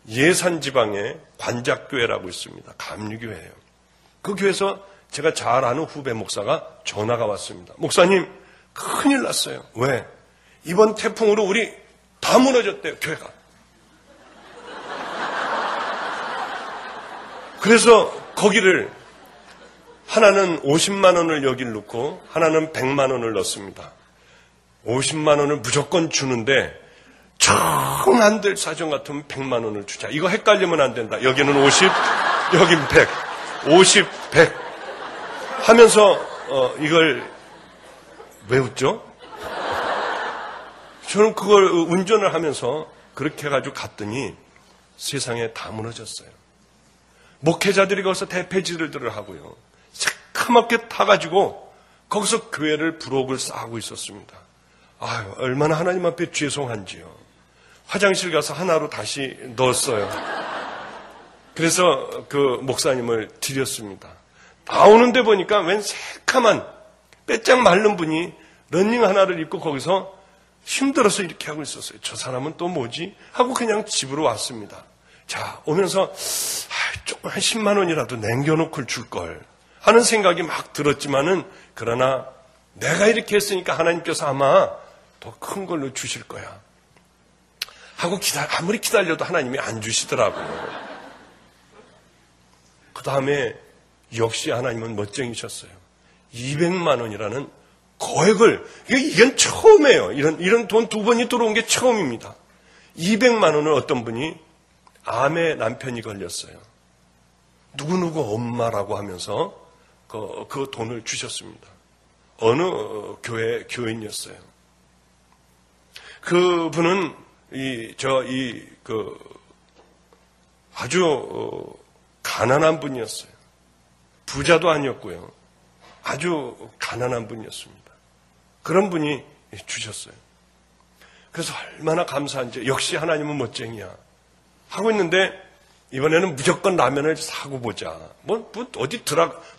예산 지방에 관작교회라고 있습니다. 감리교회예요. 그 교회에서 제가 잘 아는 후배 목사가 전화가 왔습니다. 목사님, 큰일 났어요. 왜? 이번 태풍으로 우리 다 무너졌대요, 교회가. 그래서 거기를 하나는 50만 원을 여길 넣고 하나는 100만 원을 넣습니다. 50만 원을 무조건 주는데 정 안 될 사정 같으면 100만 원을 주자. 이거 헷갈리면 안 된다. 여기는 50, 여긴 100. 50, 100 하면서 이걸 왜 웃죠? 저는 그걸 운전을 하면서 그렇게 해가지고 갔더니 세상에 다 무너졌어요. 목회자들이 거기서 대패질을 하고요. 새카맣게 타가지고 거기서 교회를 부록을 쌓고 있었습니다. 아유, 얼마나 하나님 앞에 죄송한지요. 화장실 가서 하나로 다시 넣었어요. 그래서 그 목사님을 드렸습니다. 나오는데 보니까 웬 새카만 빼짝 마른 분이 러닝 하나를 입고 거기서 힘들어서 이렇게 하고 있었어요. 저 사람은 또 뭐지? 하고 그냥 집으로 왔습니다. 자, 오면서 조금 한 10만 원이라도 남겨놓고 줄걸 하는 생각이 막 들었지만은 그러나 내가 이렇게 했으니까 하나님께서 아마 더 큰 걸로 주실 거야 하고 아무리 기다려도 하나님이 안 주시더라고요. 그 다음에 역시 하나님은 멋쟁이셨어요. 200만 원이라는 거액을, 이건 처음이에요. 이런 돈 2번이 들어온 게 처음입니다. 200만 원을 어떤 분이 암에 남편이 걸렸어요. 누구누구 엄마라고 하면서 그 돈을 주셨습니다. 어느 교회 교인이었어요. 그 분은 아주 가난한 분이었어요. 부자도 아니었고요. 아주 가난한 분이었습니다. 그런 분이 주셨어요. 그래서 얼마나 감사한지, 역시 하나님은 멋쟁이야 하고 있는데 이번에는 무조건 라면을 사고 보자. 어디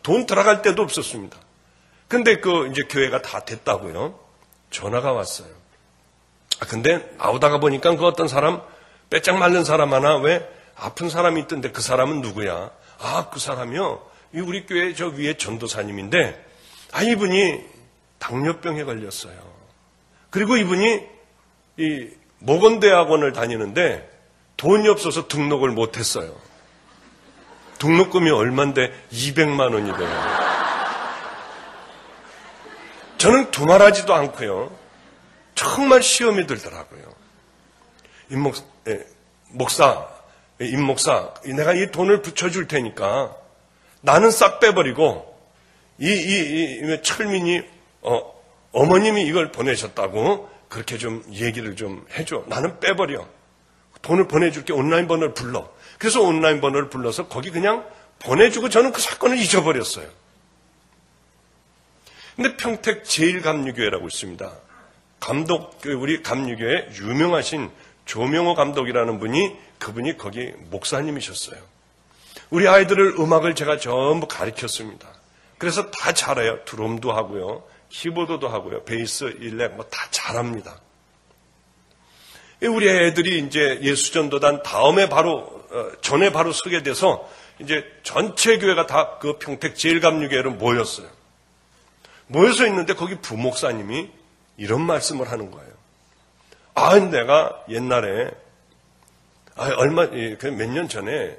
돈 들어갈 데도 없었습니다. 근데 이제 교회가 다 됐다고요. 전화가 왔어요. 근데 나오다가 보니까 그 어떤 사람, 빼짝 마른 사람 하나, 왜 아픈 사람이 있던데 그 사람은 누구야? 그 사람이요. 우리 교회 저 위에 전도사님인데, 이분이 당뇨병에 걸렸어요. 그리고 이분이 이 모건대학원을 다니는데 돈이 없어서 등록을 못했어요. 등록금이 얼만데 200만 원이 돼요. 저는 두말하지도 않고요. 정말 시험이 들더라고요. 임 목사, 내가 이 돈을 붙여줄 테니까 나는 싹 빼버리고 이 철민이 어머님이 이걸 보내셨다고 그렇게 좀 얘기를 좀 해줘. 나는 빼버려. 돈을 보내줄게. 온라인 번호를 불러. 그래서 온라인 번호를 불러서 거기 그냥 보내주고 저는 그 사건을 잊어버렸어요. 근데 평택 제일감리교회라고 있습니다. 우리 감리교회 유명하신 조명호 감독이라는 분이, 그분이 거기 목사님이셨어요. 우리 아이들을 음악을 제가 전부 가르쳤습니다. 그래서 다 잘해요. 드럼도 하고요. 키보드도 하고요. 베이스, 일렉 뭐 다 잘합니다. 우리 애들이 이제 예수전도단 다음에 전에 바로 서게 돼서 이제 전체 교회가 다 그 평택 제일감리교회로 모였어요. 모여서 있는데 거기 부목사님이 이런 말씀을 하는 거예요. 내가 옛날에 몇 년 전에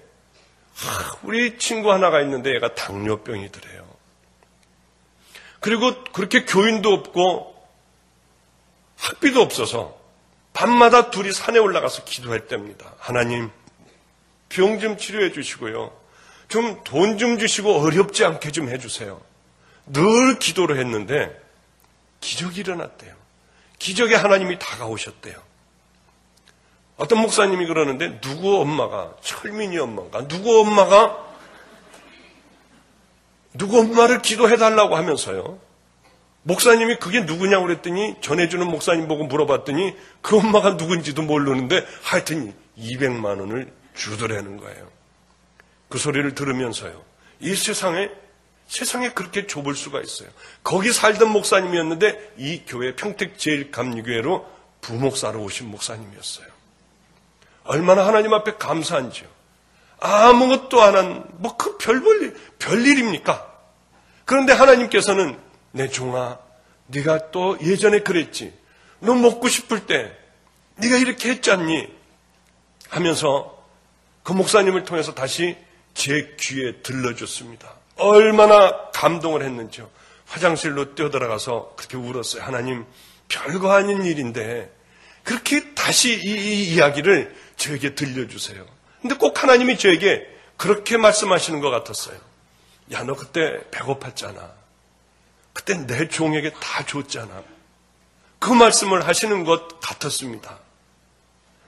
우리 친구 하나가 있는데 얘가 당뇨병이더래요. 그리고 그렇게 교인도 없고 학비도 없어서 밤마다 둘이 산에 올라가서 기도했답니다. 하나님, 병 좀 치료해 주시고요. 좀 돈 좀 주시고 어렵지 않게 좀 해주세요. 늘 기도를 했는데 기적이 일어났대요. 기적에 하나님이 다가오셨대요. 어떤 목사님이 그러는데 누구 엄마가, 철민이 엄마가, 누구 엄마를 기도해달라고 하면서요. 목사님이 그게 누구냐고 그랬더니 전해주는 목사님 보고 물어봤더니 그 엄마가 누군지도 모르는데 하여튼 200만 원을 주더라는 거예요. 그 소리를 들으면서요. 이 세상에 그렇게 좁을 수가 있어요. 거기 살던 목사님이었는데 이 교회 평택 제일감리교회로 부목사로 오신 목사님이었어요. 얼마나 하나님 앞에 감사한지요. 아무것도 안 한 그 별일입니까? 그런데 하나님께서는 내 종아, 네가 또 예전에 그랬지. 너 먹고 싶을 때 네가 이렇게 했잖니 하면서 그 목사님을 통해서 다시 제 귀에 들려줬습니다. 얼마나 감동을 했는지요. 화장실로 뛰어들어가서 그렇게 울었어요. 하나님, 별거 아닌 일인데 그렇게 다시 이 이야기를 저에게 들려주세요. 근데 꼭 하나님이 저에게 그렇게 말씀하시는 것 같았어요. 야, 너 그때 배고팠잖아. 그때 내 종에게 다 줬잖아. 그 말씀을 하시는 것 같았습니다.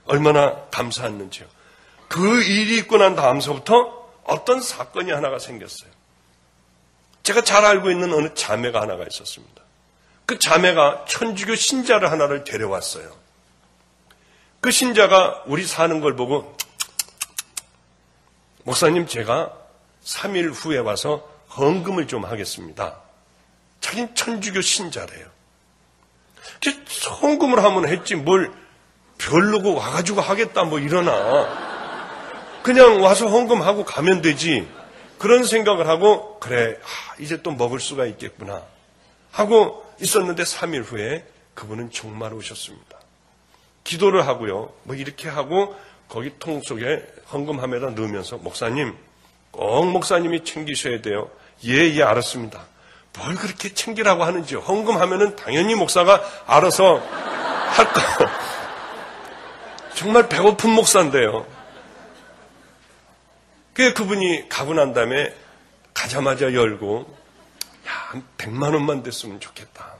얼마나 감사했는지요. 그 일이 있고 난 다음서부터 어떤 사건이 하나가 생겼어요. 제가 잘 알고 있는 어느 자매가 하나가 있었습니다. 그 자매가 천주교 신자를 하나를 데려왔어요. 그 신자가 우리 사는 걸 보고 목사님, 제가 3일 후에 와서 헌금을 좀 하겠습니다. 자기는 천주교 신자래요. 헌금을 하면 했지 뭘 별로고 와가지고 하겠다 뭐 이러나. 그냥 와서 헌금하고 가면 되지. 그런 생각을 하고 그래, 이제 또 먹을 수가 있겠구나 하고 있었는데 3일 후에 그분은 정말 오셨습니다. 기도를 하고요. 뭐 이렇게 하고 거기 통 속에 헌금함에다 넣으면서 목사님, 꼭 목사님이 챙기셔야 돼요. 예, 알았습니다. 뭘 그렇게 챙기라고 하는지요. 헌금하면은 당연히 목사가 알아서 할 거. 정말 배고픈 목사인데요. 그분이 가고 난 다음에 가자마자 열고 한 100만 원만 됐으면 좋겠다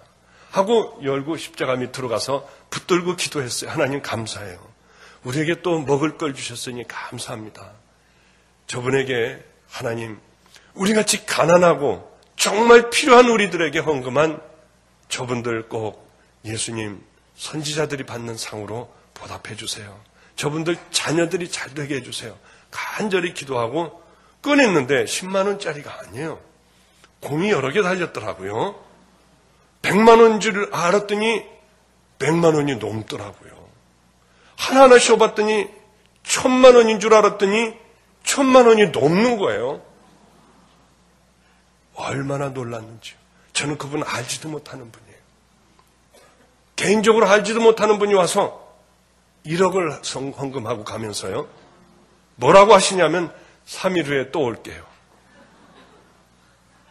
하고 열고 십자가 밑으로 가서 붙들고 기도했어요. 하나님 감사해요. 우리에게 또 먹을 걸 주셨으니 감사합니다. 저분에게 하나님, 우리같이 가난하고 정말 필요한 우리들에게 헌금한 저분들 꼭 예수님 선지자들이 받는 상으로 보답해 주세요. 저분들 자녀들이 잘 되게 해주세요. 간절히 기도하고 꺼냈는데 10만 원짜리가 아니에요. 공이 여러 개 달렸더라고요. 100만 원인 줄 알았더니 100만 원이 넘더라고요. 하나하나 쉬어봤더니 1000만 원인 줄 알았더니 1000만 원이 넘는 거예요. 얼마나 놀랐는지요. 저는 그분 알지도 못하는 분이에요. 개인적으로 알지도 못하는 분이 와서 1억을 헌금하고 가면서요. 뭐라고 하시냐면 3일 후에 또 올게요.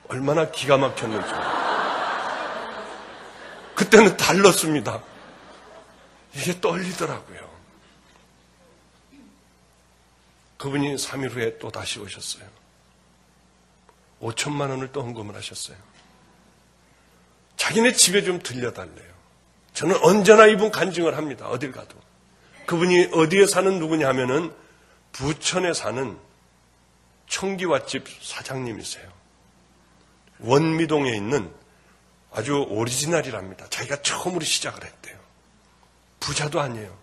얼마나 기가 막혔는지. 그때는 달랐습니다. 이게 떨리더라고요. 그분이 3일 후에 또 다시 오셨어요. 5천만 원을 또 헌금을 하셨어요. 자기네 집에 좀 들려달래요. 저는 언제나 이분 간증을 합니다. 어딜 가도. 그분이 어디에 사는 누구냐 하면은 부천에 사는 청기화집 사장님이세요. 원미동에 있는 아주 오리지널이랍니다. 자기가 처음으로 시작을 했대요. 부자도 아니에요.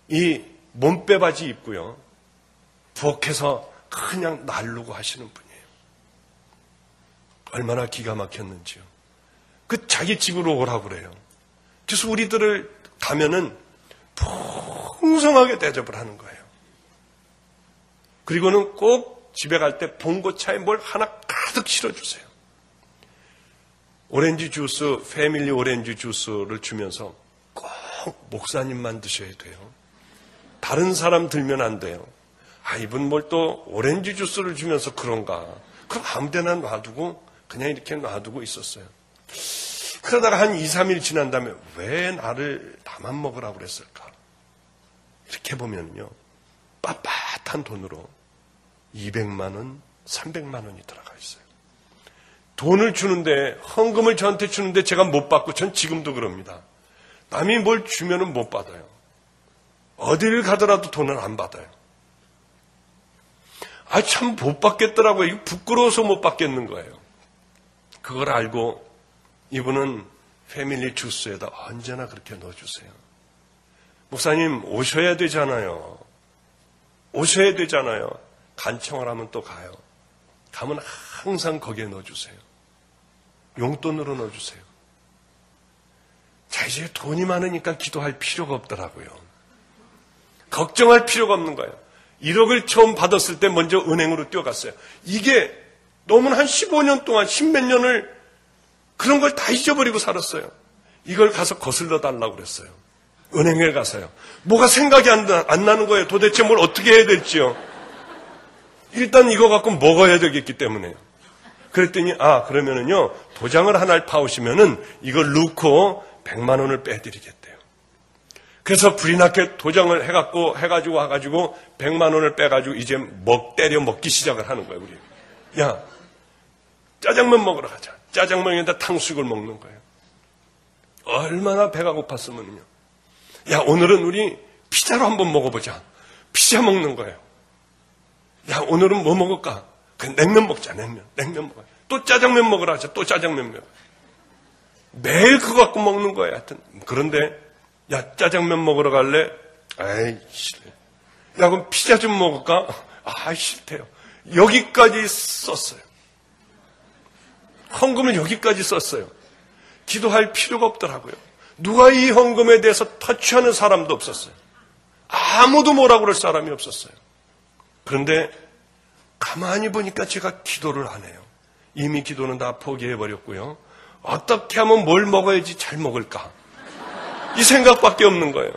이 몸빼바지 입고요. 부엌에서 그냥 날르고 하시는 분이에요. 얼마나 기가 막혔는지요. 그 자기 집으로 오라고 그래요. 그래서 우리들을 가면은 풍성하게 대접을 하는 거예요. 그리고는 꼭 집에 갈 때 봉고차에 뭘 하나 가득 실어주세요. 오렌지 주스, 패밀리 오렌지 주스를 주면서 꼭 목사님만 드셔야 돼요. 다른 사람 들면 안 돼요. 아, 이분 뭘 또 오렌지 주스를 주면서 그런가. 그럼 아무 데나 놔두고 그냥 이렇게 놔두고 있었어요. 그러다가 한 2, 3일 지난 다음에 왜 나를 나만 먹으라고 그랬을까? 이렇게 보면요. 빳빳한 돈으로 200만 원, 300만 원이 들어가 있어요. 돈을 주는데, 헌금을 저한테 주는데 제가 못 받고 전 지금도 그럽니다. 남이 뭘 주면은 못 받아요. 어디를 가더라도 돈을 안 받아요. 아, 참 못 받겠더라고요. 이거 부끄러워서 못 받겠는 거예요. 그걸 알고 이분은 패밀리 주스에다 언제나 그렇게 넣어주세요. 목사님 오셔야 되잖아요. 오셔야 되잖아요. 간청을 하면 또 가요. 가면 항상 거기에 넣어주세요. 용돈으로 넣어주세요. 자, 이제 돈이 많으니까 기도할 필요가 없더라고요. 걱정할 필요가 없는 거예요. 1억을 처음 받았을 때 먼저 은행으로 뛰어갔어요. 이게 너무 한 15년 동안 10몇 년을 그런 걸 다 잊어버리고 살았어요. 이걸 가서 거슬러 달라고 그랬어요. 은행에 가서요. 뭐가 생각이 안 나는 거예요. 도대체 뭘 어떻게 해야 될지요. 일단 이거 갖고 먹어야 되겠기 때문에요. 그랬더니 그러면은요 도장을 하나를 파오시면은 이걸 넣고 100만 원을 빼드리겠대요. 그래서 불이 나게 도장을 해가지고 와가지고 100만 원을 빼가지고 이제 때려 먹기 시작을 하는 거예요. 우리. 야, 짜장면 먹으러 가자. 짜장면에다 탕수육을 먹는 거예요. 얼마나 배가 고팠으면요. 야, 오늘은 우리 피자로 한번 먹어보자. 피자 먹는 거예요. 야, 오늘은 뭐 먹을까? 냉면 먹자, 냉면 먹어요. 또 짜장면 먹으러 하자, 또 짜장면 먹어요. 매일 그거 갖고 먹는 거예요, 하여튼. 그런데, 야, 짜장면 먹으러 갈래? 아이, 싫어. 야, 그럼 피자 좀 먹을까? 싫대요. 여기까지 썼어요. 헌금을 여기까지 썼어요. 기도할 필요가 없더라고요. 누가 이 헌금에 대해서 터치하는 사람도 없었어요. 아무도 뭐라고 그럴 사람이 없었어요. 그런데 가만히 보니까 제가 기도를 안 해요. 이미 기도는 다 포기해버렸고요. 어떻게 하면 뭘 먹어야지 잘 먹을까? 이 생각밖에 없는 거예요.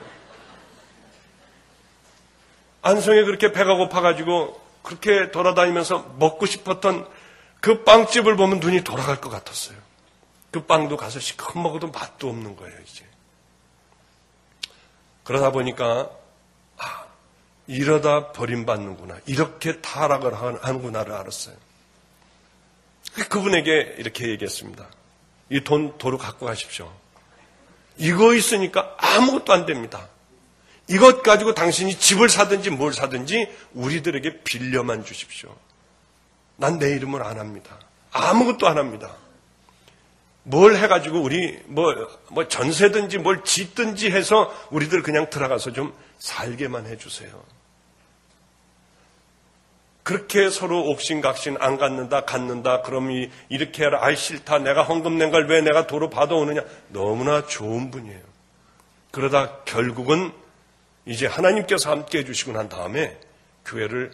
안성에 그렇게 배가 고파가지고 그렇게 돌아다니면서 먹고 싶었던 그 빵집을 보면 눈이 돌아갈 것 같았어요. 그 빵도 가서 시컷 먹어도 맛도 없는 거예요, 이제. 그러다 보니까, 이러다 버림받는구나. 이렇게 타락을 하는구나를 알았어요. 그분에게 이렇게 얘기했습니다. 이 돈 도로 갖고 가십시오. 이거 있으니까 아무것도 안 됩니다. 이것 가지고 당신이 집을 사든지 뭘 사든지 우리들에게 빌려만 주십시오. 난 내 이름을 안 합니다. 아무것도 안 합니다. 뭘 해가지고 우리 뭐 전세든지 뭘 짓든지 해서 우리들 그냥 들어가서 좀 살게만 해주세요. 그렇게 서로 옥신각신 안 갖는다 그럼 이렇게 해라. 싫다. 내가 헌금 낸 걸 왜 내가 도로 받아오느냐. 너무나 좋은 분이에요. 그러다 결국은 이제 하나님께서 함께 해주시고 난 다음에 교회를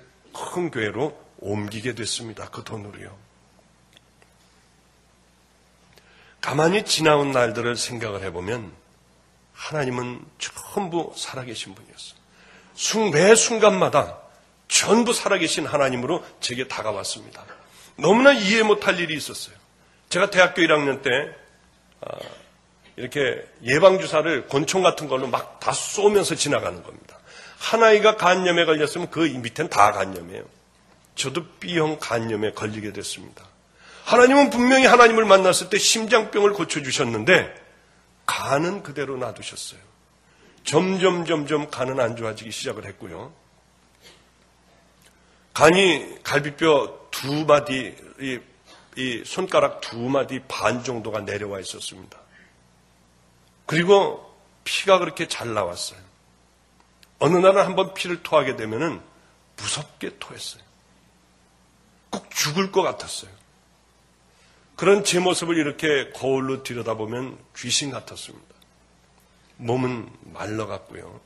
큰 교회로 옮기게 됐습니다. 그 돈으로요. 가만히 지나온 날들을 생각을 해보면 하나님은 전부 살아계신 분이었어요. 매 순간마다 전부 살아계신 하나님으로 제게 다가왔습니다. 너무나 이해 못할 일이 있었어요. 제가 대학교 1학년 때 이렇게 예방주사를 권총 같은 걸로 막 다 쏘면서 지나가는 겁니다. 한 아이가 간염에 걸렸으면 그 밑엔 다 간염이에요. 저도 B형 간염에 걸리게 됐습니다. 하나님은 분명히 하나님을 만났을 때 심장병을 고쳐주셨는데 간은 그대로 놔두셨어요. 점점 간은 안 좋아지기 시작을 했고요. 간이 갈비뼈 2마디, 이 손가락 2마디 반 정도가 내려와 있었습니다. 그리고 피가 그렇게 잘 나왔어요. 어느 날은 한번 피를 토하게 되면은 무섭게 토했어요. 죽을 것 같았어요. 그런 제 모습을 이렇게 거울로 들여다보면 귀신 같았습니다. 몸은 말라갔고요.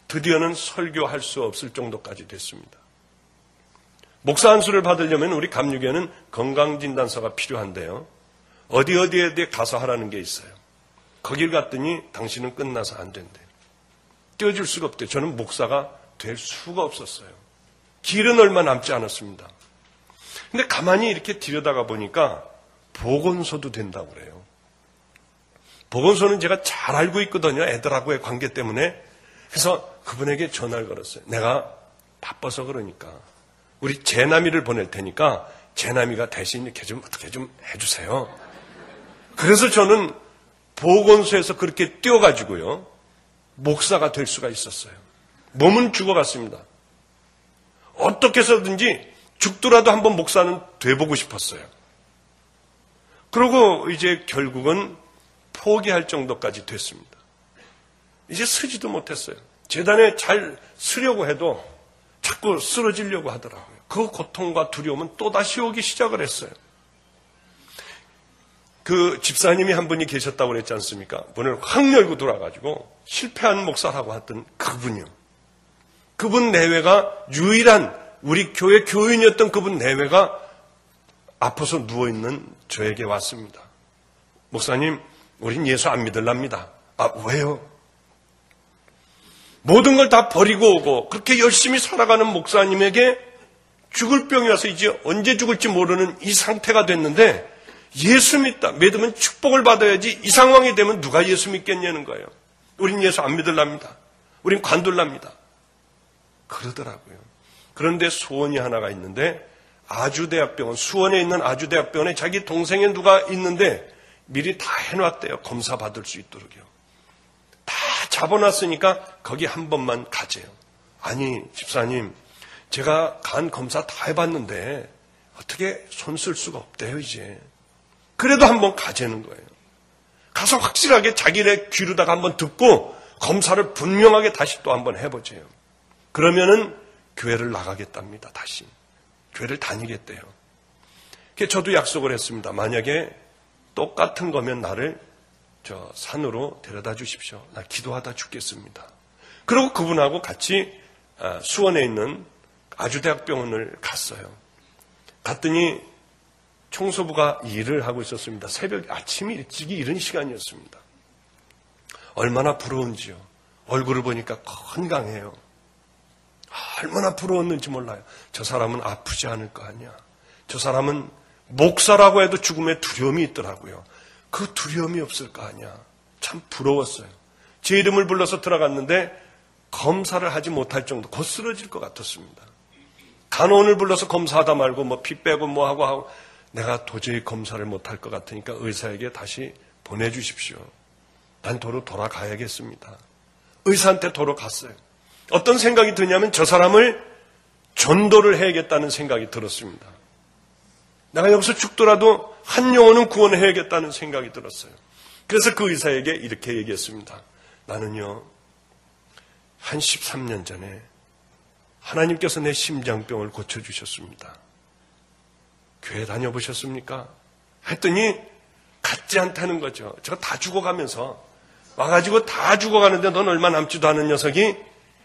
드디어는 설교할 수 없을 정도까지 됐습니다. 목사 안수를 받으려면 우리 감리교회는 건강진단서가 필요한데요. 어디에 가서 하라는 게 있어요. 거길 갔더니 당신은 끝나서 안 된대요. 떼어줄 수가 없대요. 저는 목사가 될 수가 없었어요. 길은 얼마 남지 않았습니다. 근데 가만히 이렇게 들여다가 보니까 보건소도 된다고 그래요. 보건소는 제가 잘 알고 있거든요. 애들하고의 관계 때문에. 그래서 그분에게 전화를 걸었어요. 내가 바빠서 그러니까 우리 제남이를 보낼 테니까 제남이가 대신 이렇게 좀 어떻게 좀 해주세요. 그래서 저는 보건소에서 그렇게 뛰어가지고요. 목사가 될 수가 있었어요. 몸은 죽어갔습니다. 어떻게 해서든지 죽더라도 한번 목사는 돼보고 싶었어요. 그리고 이제 결국은 포기할 정도까지 됐습니다. 이제 쓰지도 못했어요. 재단에 잘 쓰려고 해도 자꾸 쓰러지려고 하더라고요. 그 고통과 두려움은 또다시 오기 시작을 했어요. 그 집사님이 한 분이 계셨다고 그랬지 않습니까? 문을 확 열고 돌아가지고 실패한 목사라고 했던 그분이요. 그분 내외가 유일한 우리 교회 교인이었던 그분 내외가 아파서 누워있는 저에게 왔습니다. 목사님, 우린 예수 안 믿을랍니다. 아, 왜요? 모든 걸 다 버리고 오고 그렇게 열심히 살아가는 목사님에게 죽을 병이 와서 이제 언제 죽을지 모르는 이 상태가 됐는데 예수 믿으면 축복을 받아야지 이 상황이 되면 누가 예수 믿겠냐는 거예요. 우린 예수 안 믿을랍니다. 우린 관둘랍니다. 그러더라고요. 그런데 소원이 하나가 있는데 아주대학병원, 수원에 있는 아주대학병원에 자기 동생이 누가 있는데 미리 다 해놨대요. 검사 받을 수 있도록요. 다 잡아놨으니까 거기 한 번만 가재요. 아니 집사님, 제가 간 검사 다 해봤는데 어떻게 손 쓸 수가 없대요 이제. 그래도 한번 가재는 거예요. 가서 확실하게 자기네 귀로다가 한번 듣고 검사를 분명하게 다시 또 한번 해보세요. 그러면은 교회를 나가겠답니다. 다시 교회를 다니겠대요. 저도 약속을 했습니다. 만약에 똑같은 거면 나를 저 산으로 데려다 주십시오. 나 기도하다 죽겠습니다. 그리고 그분하고 같이 수원에 있는 아주대학병원을 갔어요. 갔더니 청소부가 일을 하고 있었습니다. 새벽 아침이 일찍이 이른 시간이었습니다. 얼마나 부러운지요. 얼굴을 보니까 건강해요. 얼마나 부러웠는지 몰라요. 저 사람은 아프지 않을 거 아니야. 저 사람은 목사라고 해도 죽음에 두려움이 있더라고요. 그 두려움이 없을 거 아니야. 참 부러웠어요. 제 이름을 불러서 들어갔는데 검사를 하지 못할 정도 곧 쓰러질 것 같았습니다. 간호원을 불러서 검사하다 말고 뭐 피 빼고 뭐 하고 내가 도저히 검사를 못할 것 같으니까 의사에게 다시 보내주십시오. 난 도로 돌아가야겠습니다. 의사한테 도로 갔어요. 어떤 생각이 드냐면 저 사람을 전도를 해야겠다는 생각이 들었습니다. 내가 여기서 죽더라도 한 영혼은 구원해야겠다는 생각이 들었어요. 그래서 그 의사에게 이렇게 얘기했습니다. 나는요, 한 13년 전에 하나님께서 내 심장병을 고쳐주셨습니다. 교회 다녀보셨습니까? 했더니 같지 않다는 거죠. 제가 다 죽어가면서 와가지고 다 죽어가는데 넌 얼마 남지도 않은 녀석이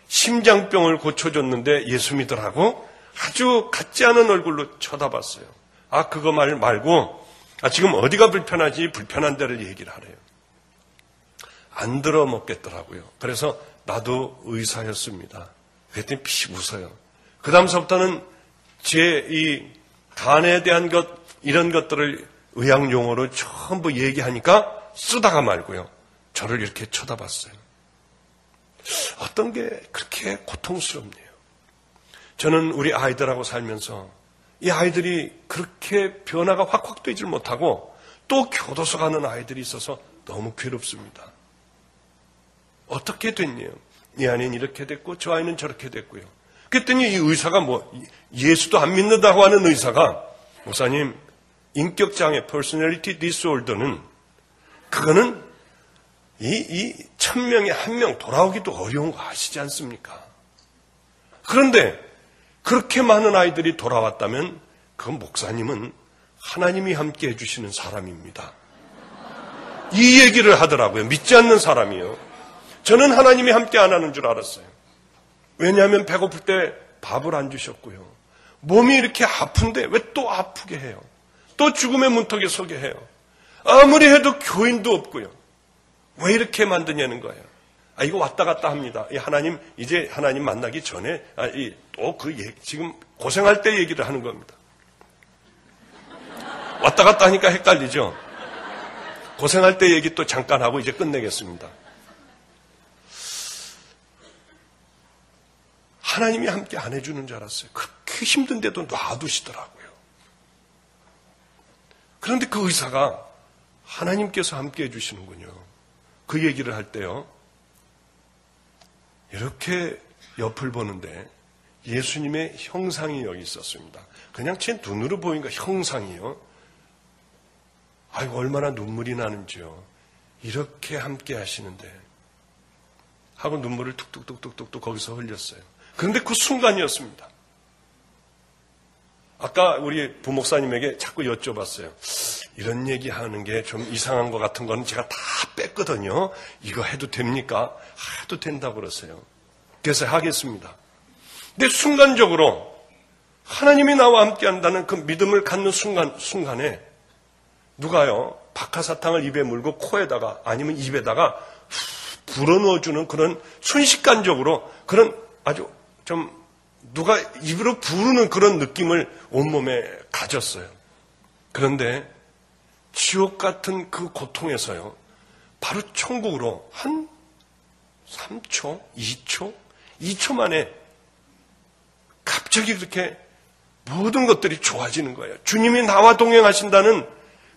심장병을 고쳐줬는데 예수 믿으라고 아주 같지 않은 얼굴로 쳐다봤어요. 아, 그거 말고 지금 어디가 불편하지? 불편한 데를 얘기를 하래요. 안 들어먹겠더라고요. 그래서 나도 의사였습니다. 그랬더니 피 웃어요. 그 다음서부터는 제 이 간에 대한 것, 이런 것들을 의학용어로 전부 얘기하니까 쓰다가 말고요. 저를 이렇게 쳐다봤어요. 어떤 게 그렇게 고통스럽네요. 저는 우리 아이들하고 살면서 이 아이들이 그렇게 변화가 확 되질 못하고 또 교도소 가는 아이들이 있어서 너무 괴롭습니다. 어떻게 됐냐요? 이 아이는 이렇게 됐고 저 아이는 저렇게 됐고요. 그랬더니 이 의사가 예수도 안 믿는다고 하는 의사가 목사님, 인격장애 personality disorder는 그거는 이 1000명에 1명 돌아오기도 어려운 거 아시지 않습니까? 그런데 그렇게 많은 아이들이 돌아왔다면 그 목사님은 하나님이 함께 해주시는 사람입니다. 이 얘기를 하더라고요. 믿지 않는 사람이요. 저는 하나님이 함께 안 하는 줄 알았어요. 왜냐하면 배고플 때 밥을 안 주셨고요. 몸이 이렇게 아픈데 왜 또 아프게 해요? 또 죽음의 문턱에 서게 해요. 아무리 해도 교인도 없고요. 왜 이렇게 만드냐는 거예요. 이거 왔다 갔다 합니다. 하나님, 이제 하나님 만나기 전에, 또 지금 고생할 때 얘기를 하는 겁니다. 왔다 갔다 하니까 헷갈리죠? 고생할 때 얘기 또 잠깐 하고 이제 끝내겠습니다. 하나님이 함께 안 해주는 줄 알았어요. 그렇게 힘든데도 놔두시더라고요. 그런데 그 의사가 하나님께서 함께 해주시는군요. 그 얘기를 할 때요. 이렇게 옆을 보는데 예수님의 형상이 여기 있었습니다. 그냥 제 눈으로 보니까 형상이요. 아이고 얼마나 눈물이 나는지요. 이렇게 함께 하시는데 하고 눈물을 툭툭툭툭툭 거기서 흘렸어요. 그런데 그 순간이었습니다. 아까 우리 부목사님에게 자꾸 여쭤봤어요. 이런 얘기하는 게 좀 이상한 것 같은 거는 제가 다 뺐거든요. 이거 해도 됩니까? 해도 된다고 그랬어요. 그래서 하겠습니다. 근데 순간적으로 하나님이 나와 함께 한다는 그 믿음을 갖는 순간에 누가요? 박하사탕을 입에 물고 코에다가 아니면 입에다가 불어넣어주는 그런 순식간적으로 그런 아주 좀 누가 입으로 부르는 그런 느낌을 온몸에 가졌어요. 그런데 지옥 같은 그 고통에서요. 바로 천국으로 한 3초, 2초 만에 갑자기 그렇게 모든 것들이 좋아지는 거예요. 주님이 나와 동행하신다는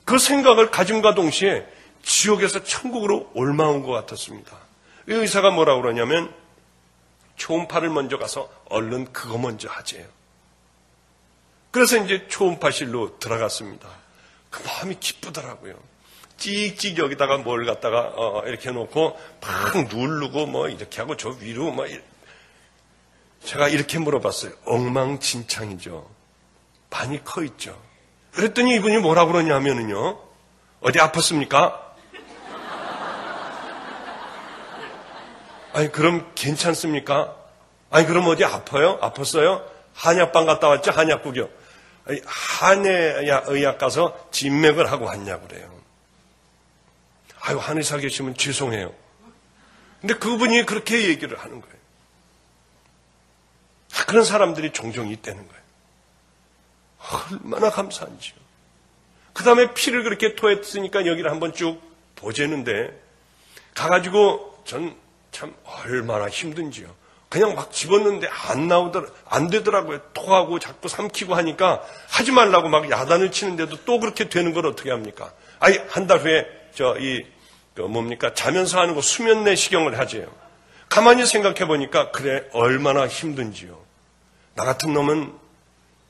그 생각을 가짐과 동시에 지옥에서 천국으로 올라온 것 같았습니다. 이 의사가 뭐라고 그러냐면 초음파를 먼저 가서 얼른 그거 먼저 하재요. 그래서 이제 초음파실로 들어갔습니다. 그 마음이 기쁘더라고요. 찍찍 여기다가 뭘 갖다가 이렇게 해놓고 막 누르고 뭐 이렇게 하고 저 위로 뭐 제가 이렇게 물어봤어요. 엉망진창이죠. 많이 커 있죠. 그랬더니 이분이 뭐라고 그러냐면요. 어디 아팠습니까? 아니 그럼 괜찮습니까? 아니 그럼 어디 아파요? 아팠어요? 한약방 갔다 왔죠? 한약국이요. 한의학 가서 진맥을 하고 왔냐고 그래요. 아유 한의사 계시면 죄송해요. 근데 그분이 그렇게 얘기를 하는 거예요. 그런 사람들이 종종 있다는 거예요. 얼마나 감사한지요. 그 다음에 피를 그렇게 토했으니까 여기를 한번 쭉 보재는데 가가지고 전 참 얼마나 힘든지요. 그냥 막 집었는데 안 되더라고요. 토하고 자꾸 삼키고 하니까 하지 말라고 막 야단을 치는데도 또 그렇게 되는 걸 어떻게 합니까? 아니 한 달 후에 자면서 하는 거 수면 내시경을 하재요. 가만히 생각해 보니까 그래 얼마나 힘든지요. 나 같은 놈은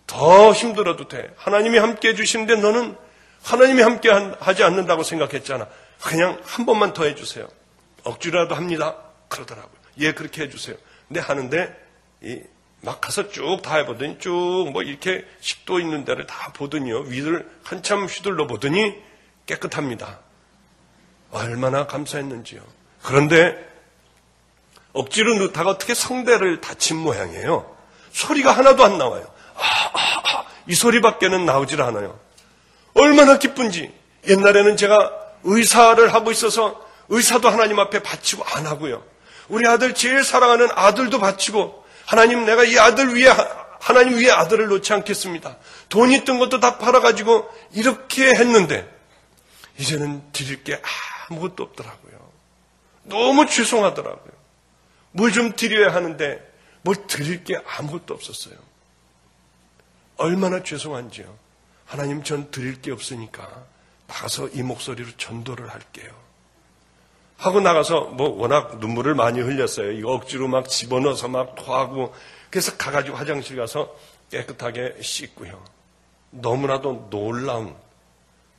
더 힘들어도 돼. 하나님이 함께 해주시는데 너는 하나님이 함께 하지 않는다고 생각했잖아. 그냥 한 번만 더 해주세요. 억지로라도 합니다. 그러더라고요. 예, 그렇게 해주세요. 근데 하는데 막 가서 쭉 다 해보더니 쭉 뭐 이렇게 식도 있는 데를 다 보더니요. 위를 한참 휘둘러 보더니 깨끗합니다. 얼마나 감사했는지요. 그런데 억지로 넣다가 어떻게 성대를 다친 모양이에요. 소리가 하나도 안 나와요. 이 소리밖에는 나오질 않아요. 얼마나 기쁜지. 옛날에는 제가 의사를 하고 있어서 의사도 하나님 앞에 바치고 안 하고요. 우리 아들 제일 사랑하는 아들도 바치고 하나님 내가 이 아들 위에 하나님 위에 아들을 놓지 않겠습니다. 돈 있던 것도 다 팔아가지고 이렇게 했는데 이제는 드릴 게 아무것도 없더라고요. 너무 죄송하더라고요. 뭘 좀 드려야 하는데 뭘 드릴 게 아무것도 없었어요. 얼마나 죄송한지요. 하나님 전 드릴 게 없으니까 나가서 이 목소리로 전도를 할게요. 하고 나가서 뭐 워낙 눈물을 많이 흘렸어요. 이거 억지로 막 집어넣어서 막 토하고 그래서 가가지고 화장실 가서 깨끗하게 씻고요. 너무나도 놀라운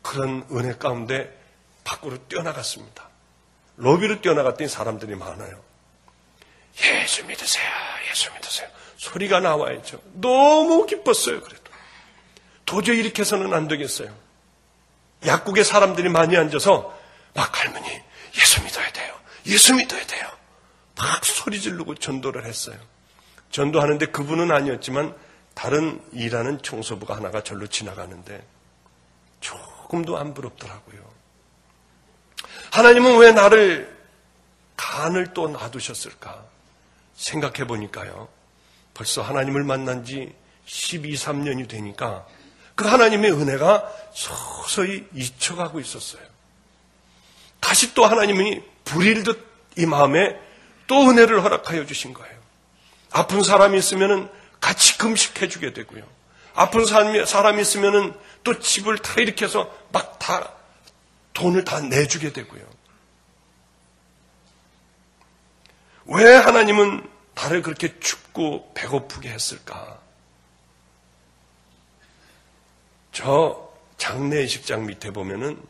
그런 은혜 가운데 밖으로 뛰어나갔습니다. 로비로 뛰어나갔더니 사람들이 많아요. 예수 믿으세요. 예수 믿으세요. 소리가 나와야죠. 너무 기뻤어요. 그래도 도저히 이렇게 해서는 안 되겠어요. 약국에 사람들이 많이 앉아서 막 할머니 예수 믿어야 돼요. 예수 믿어야 돼요. 막 소리 지르고 전도를 했어요. 전도하는데 그분은 아니었지만 다른 일하는 청소부가 하나가 절로 지나가는데 조금도 안 부럽더라고요. 하나님은 왜 나를 간을 또 놔두셨을까 생각해 보니까요. 벌써 하나님을 만난 지 12, 13년이 되니까 그 하나님의 은혜가 서서히 잊혀가고 있었어요. 다시 또 하나님이 불일듯 이 마음에 또 은혜를 허락하여 주신 거예요. 아픈 사람이 있으면 같이 금식해 주게 되고요. 아픈 사람이 있으면 또 집을 다 일으켜서 막 다 돈을 다 내주게 되고요. 왜 하나님은 나를 그렇게 춥고 배고프게 했을까? 저 장례식장 밑에 보면은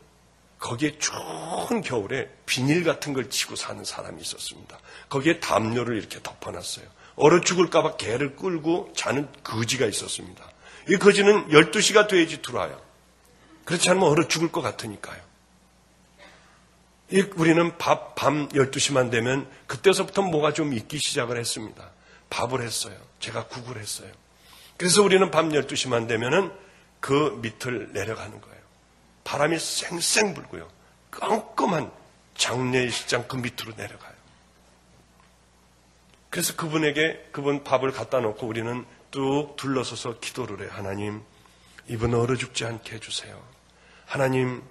거기에 추운 겨울에 비닐 같은 걸 치고 사는 사람이 있었습니다. 거기에 담요를 이렇게 덮어놨어요. 얼어 죽을까봐 개를 끌고 자는 거지가 있었습니다. 이 거지는 12시가 돼야지 들어와요. 그렇지 않으면 얼어 죽을 것 같으니까요. 우리는 밤 12시만 되면 그때서부터 뭐가 좀 있기 시작을 했습니다. 밥을 했어요. 제가 국을 했어요. 그래서 우리는 밤 12시만 되면은 그 밑을 내려가는 거예요. 바람이 쌩쌩 불고요. 깜깜한 장례식장 그 밑으로 내려가요. 그래서 그분 밥을 갖다 놓고 우리는 뚝 둘러서서 기도를 해요. 하나님, 이분 얼어 죽지 않게 해주세요. 하나님,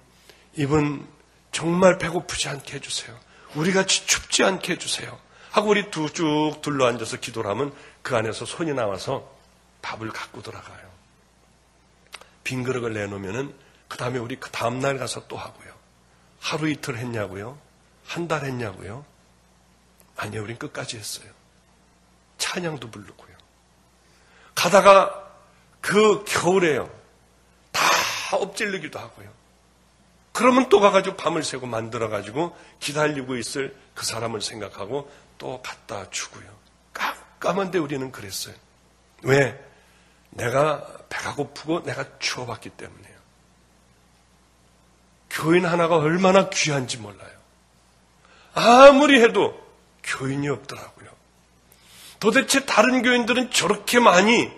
이분 정말 배고프지 않게 해주세요. 우리같이 춥지 않게 해주세요. 하고 우리 쭉 둘러앉아서 기도를 하면 그 안에서 손이 나와서 밥을 갖고 돌아가요. 빈 그릇을 내놓으면은 그 다음에 우리 그 다음날 가서 또 하고요. 하루 이틀 했냐고요? 한 달 했냐고요? 아니요, 우린 끝까지 했어요. 찬양도 부르고요. 가다가 그 겨울에요. 다 엎질르기도 하고요. 그러면 또 가가지고 밤을 새고 만들어가지고 기다리고 있을 그 사람을 생각하고 또 갖다 주고요. 깜깜한데 우리는 그랬어요. 왜? 내가 배가 고프고 내가 추워봤기 때문에요. 교인 하나가 얼마나 귀한지 몰라요. 아무리 해도 교인이 없더라고요. 도대체 다른 교인들은 저렇게 많이,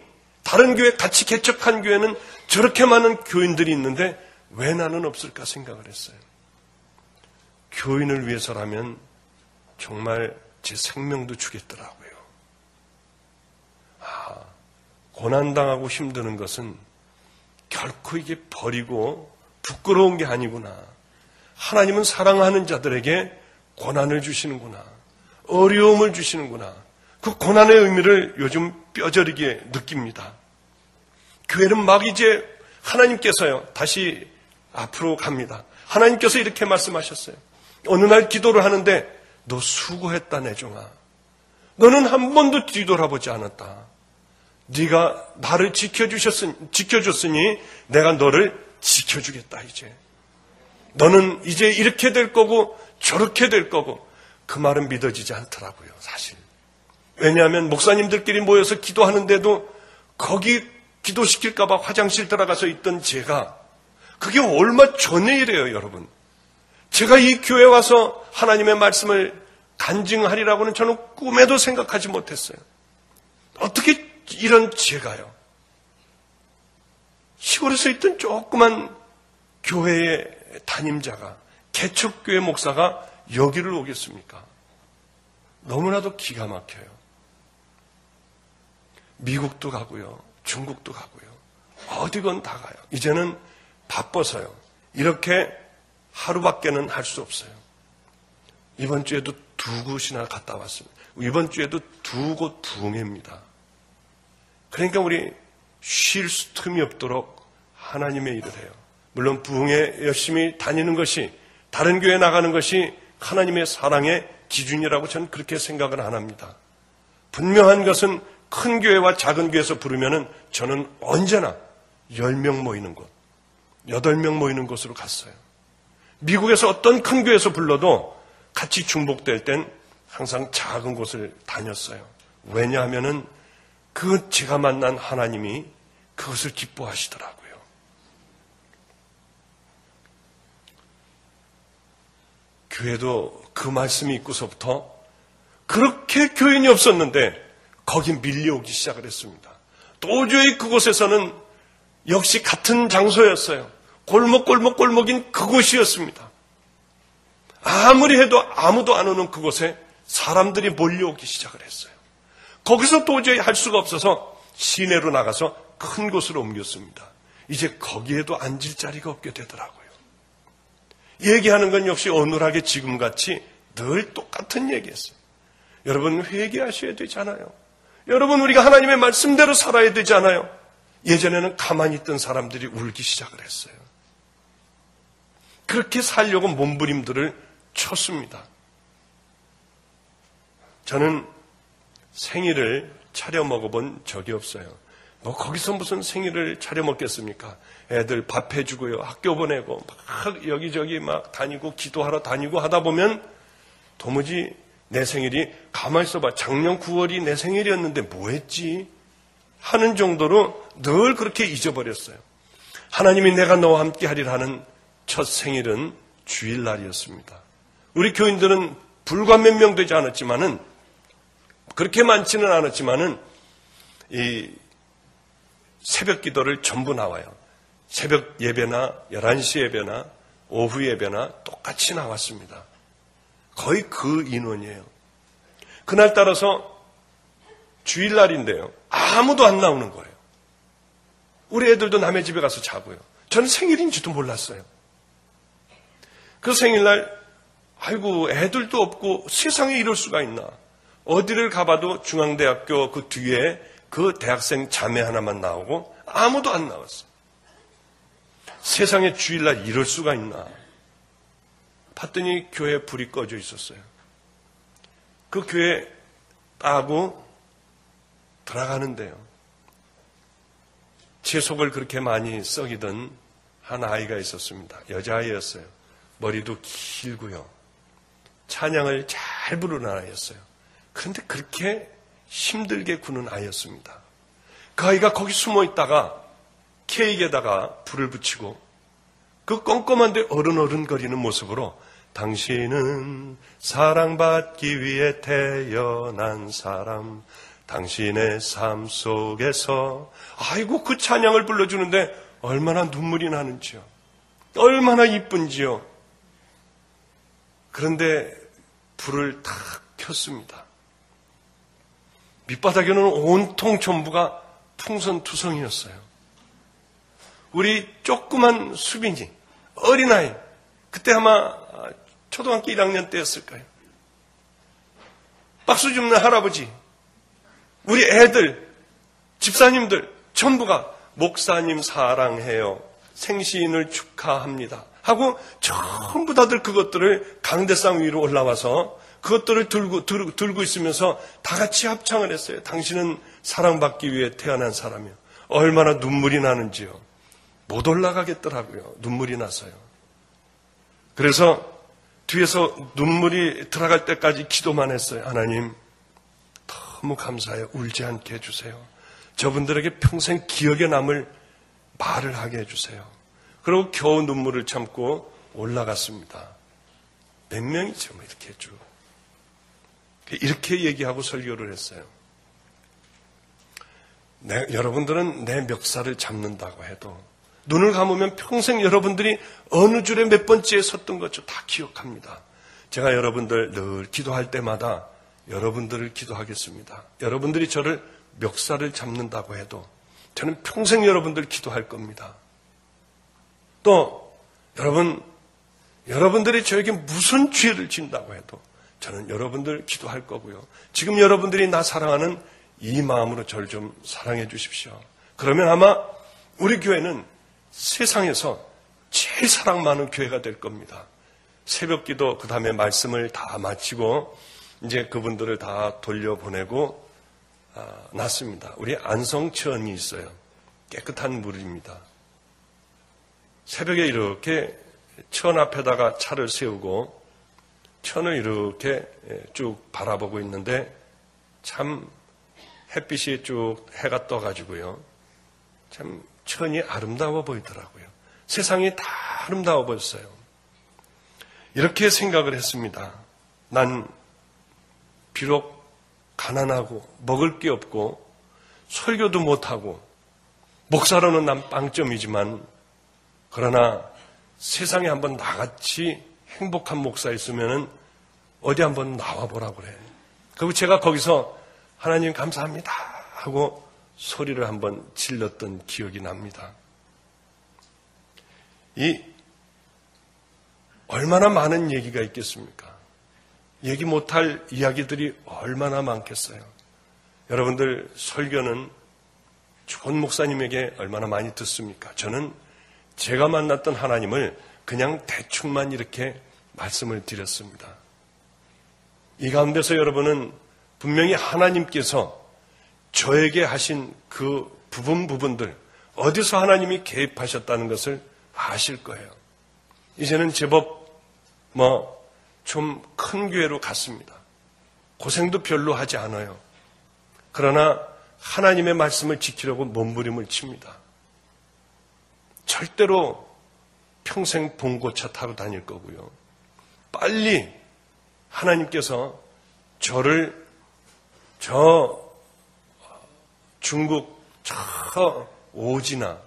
다른 교회 같이 개척한 교회는 저렇게 많은 교인들이 있는데 왜 나는 없을까 생각을 했어요. 교인을 위해서라면 정말 제 생명도 주겠더라고요. 고난당하고 힘드는 것은 결코 이게 버리고 부끄러운 게 아니구나. 하나님은 사랑하는 자들에게 고난을 주시는구나. 어려움을 주시는구나. 그 고난의 의미를 요즘 뼈저리게 느낍니다. 교회는 막 이제 하나님께서요, 다시 앞으로 갑니다. 하나님께서 이렇게 말씀하셨어요. 어느 날 기도를 하는데 너 수고했다 내 종아. 너는 한 번도 뒤돌아보지 않았다. 네가 나를 지켜줬으니 내가 너를 지켜주겠다 이제. 너는 이제 이렇게 될 거고 저렇게 될 거고. 그 말은 믿어지지 않더라고요, 사실. 왜냐하면 목사님들끼리 모여서 기도하는데도 거기 기도시킬까봐 화장실 들어가서 있던 제가 그게 얼마 전의 일이에요, 여러분. 제가 이 교회에 와서 하나님의 말씀을 간증하리라고는 저는 꿈에도 생각하지 못했어요. 어떻게 이런 제가요, 시골에서 있던 조그만 교회의 담임자가, 개척교회 목사가 여기를 오겠습니까? 너무나도 기가 막혀요. 미국도 가고요, 중국도 가고요, 어디건 다 가요. 이제는 바빠서요. 이렇게 하루밖에는 할 수 없어요. 이번 주에도 2곳이나 갔다 왔습니다. 이번 주에도 2곳 부흥회입니다. 그러니까 우리 쉴 틈이 없도록 하나님의 일을 해요. 물론 부흥회 열심히 다니는 것이, 다른 교회 나가는 것이 하나님의 사랑의 기준이라고 저는 그렇게 생각을 안 합니다. 분명한 것은 큰 교회와 작은 교회에서 부르면은 저는 언제나 10명 모이는 곳, 8명 모이는 곳으로 갔어요. 미국에서 어떤 큰 교회에서 불러도 같이 중복될 땐 항상 작은 곳을 다녔어요. 왜냐하면은 그 제가 만난 하나님이 그것을 기뻐하시더라고요. 교회도 그 말씀이 있고서부터 그렇게 교인이 없었는데 거기 밀려오기 시작을 했습니다. 도저히 그곳에서는 역시 같은 장소였어요. 골목골목골목인 그곳이었습니다. 아무리 해도 아무도 안 오는 그곳에 사람들이 몰려오기 시작을 했어요. 거기서 도저히 할 수가 없어서 시내로 나가서 큰 곳으로 옮겼습니다. 이제 거기에도 앉을 자리가 없게 되더라고요. 얘기하는 건 역시 어눌하게 지금같이 늘 똑같은 얘기였어요. 여러분 회개하셔야 되잖아요. 여러분 우리가 하나님의 말씀대로 살아야 되잖아요. 예전에는 가만히 있던 사람들이 울기 시작을 했어요. 그렇게 살려고 몸부림들을 쳤습니다. 저는 생일을 차려 먹어본 적이 없어요. 뭐 거기서 무슨 생일을 차려 먹겠습니까? 애들 밥 해주고요, 학교 보내고 막 여기저기 막 다니고 기도하러 다니고 하다 보면 도무지 내 생일이 가만히 있어봐 작년 9월이 내 생일이었는데 뭐 했지? 하는 정도로 늘 그렇게 잊어버렸어요. 하나님이 내가 너와 함께 하리라 하는 첫 생일은 주일날이었습니다. 우리 교인들은 불과 몇 명 되지 않았지만은 그렇게 많지는 않았지만은 이 새벽 기도를 전부 나와요. 새벽 예배나 11시 예배나 오후 예배나 똑같이 나왔습니다. 거의 그 인원이에요. 그날 따라서 주일날인데요. 아무도 안 나오는 거예요. 우리 애들도 남의 집에 가서 자고요. 저는 생일인지도 몰랐어요. 그 생일날 아이고 애들도 없고 세상에 이럴 수가 있나. 어디를 가봐도 중앙대학교 그 뒤에 그 대학생 자매 하나만 나오고 아무도 안 나왔어요. 세상에 주일날 이럴 수가 있나. 봤더니 교회에 불이 꺼져 있었어요. 그 교회 따고 들어가는데요. 제 속을 그렇게 많이 썩이던 한 아이가 있었습니다. 여자아이였어요. 머리도 길고요. 찬양을 잘 부르는 아이였어요. 그런데 그렇게 힘들게 구는 아이였습니다. 그 아이가 거기 숨어 있다가 케이크에다가 불을 붙이고 그 껌껌한데 어른어른거리는 모습으로 당신은 사랑받기 위해 태어난 사람, 당신의 삶 속에서 아이고 그 찬양을 불러주는데 얼마나 눈물이 나는지요. 얼마나 이쁜지요. 그런데 불을 탁 켰습니다. 밑바닥에는 온통 전부가 풍선투성이었어요. 우리 조그만 수빈이, 어린아이, 그때 아마 초등학교 1학년 때였을까요? 박수 줍는 할아버지, 우리 애들, 집사님들 전부가 목사님 사랑해요, 생신을 축하합니다 하고 전부 다들 그것들을 강대상 위로 올라와서 그것들을 들고 있으면서 다 같이 합창을 했어요. 당신은 사랑받기 위해 태어난 사람이요. 얼마나 눈물이 나는지요. 못 올라가겠더라고요. 눈물이 나서요. 그래서 뒤에서 눈물이 들어갈 때까지 기도만 했어요. 하나님, 너무 감사해요. 울지 않게 해주세요. 저분들에게 평생 기억에 남을 말을 하게 해주세요. 그리고 겨우 눈물을 참고 올라갔습니다. 몇 명이죠, 뭐 이렇게 쭉. 이렇게 얘기하고 설교를 했어요. 여러분들은 내 멱살을 잡는다고 해도 눈을 감으면 평생 여러분들이 어느 줄에 몇 번째에 섰던 것도 다 기억합니다. 제가 여러분들 늘 기도할 때마다 여러분들을 기도하겠습니다. 여러분들이 저를 멱살을 잡는다고 해도 저는 평생 여러분들 기도할 겁니다. 또 여러분들이 저에게 무슨 죄를 진다고 해도 저는 여러분들 기도할 거고요. 지금 여러분들이 나 사랑하는 이 마음으로 저를 좀 사랑해 주십시오. 그러면 아마 우리 교회는 세상에서 제일 사랑 많은 교회가 될 겁니다. 새벽 기도, 그 다음에 말씀을 다 마치고 이제 그분들을 다 돌려보내고 났습니다. 우리 안성천이 있어요. 깨끗한 물입니다. 새벽에 이렇게 천 앞에다가 차를 세우고 천을 이렇게 쭉 바라보고 있는데 참 햇빛이 쭉 해가 떠가지고요. 참 천이 아름다워 보이더라고요. 세상이 다 아름다워 보였어요. 이렇게 생각을 했습니다. 난 비록 가난하고 먹을 게 없고 설교도 못하고 목사로는 난 빵점이지만 그러나 세상에 한번 나같이 행복한 목사 있으면은 어디 한번 나와보라고 그래. 그리고 제가 거기서 하나님 감사합니다 하고 소리를 한번 질렀던 기억이 납니다. 이 얼마나 많은 얘기가 있겠습니까? 얘기 못할 이야기들이 얼마나 많겠어요. 여러분들 설교는 좋은 목사님에게 얼마나 많이 듣습니까? 저는 제가 만났던 하나님을 그냥 대충만 이렇게 말씀을 드렸습니다. 이 가운데서 여러분은 분명히 하나님께서 저에게 하신 그 부분들 어디서 하나님이 개입하셨다는 것을 아실 거예요. 이제는 제법 좀 큰 교회로 갔습니다. 고생도 별로 하지 않아요. 그러나 하나님의 말씀을 지키려고 몸부림을 칩니다. 절대로 평생 봉고차 타고 다닐 거고요. 빨리 하나님께서 저를 중국 저 오지나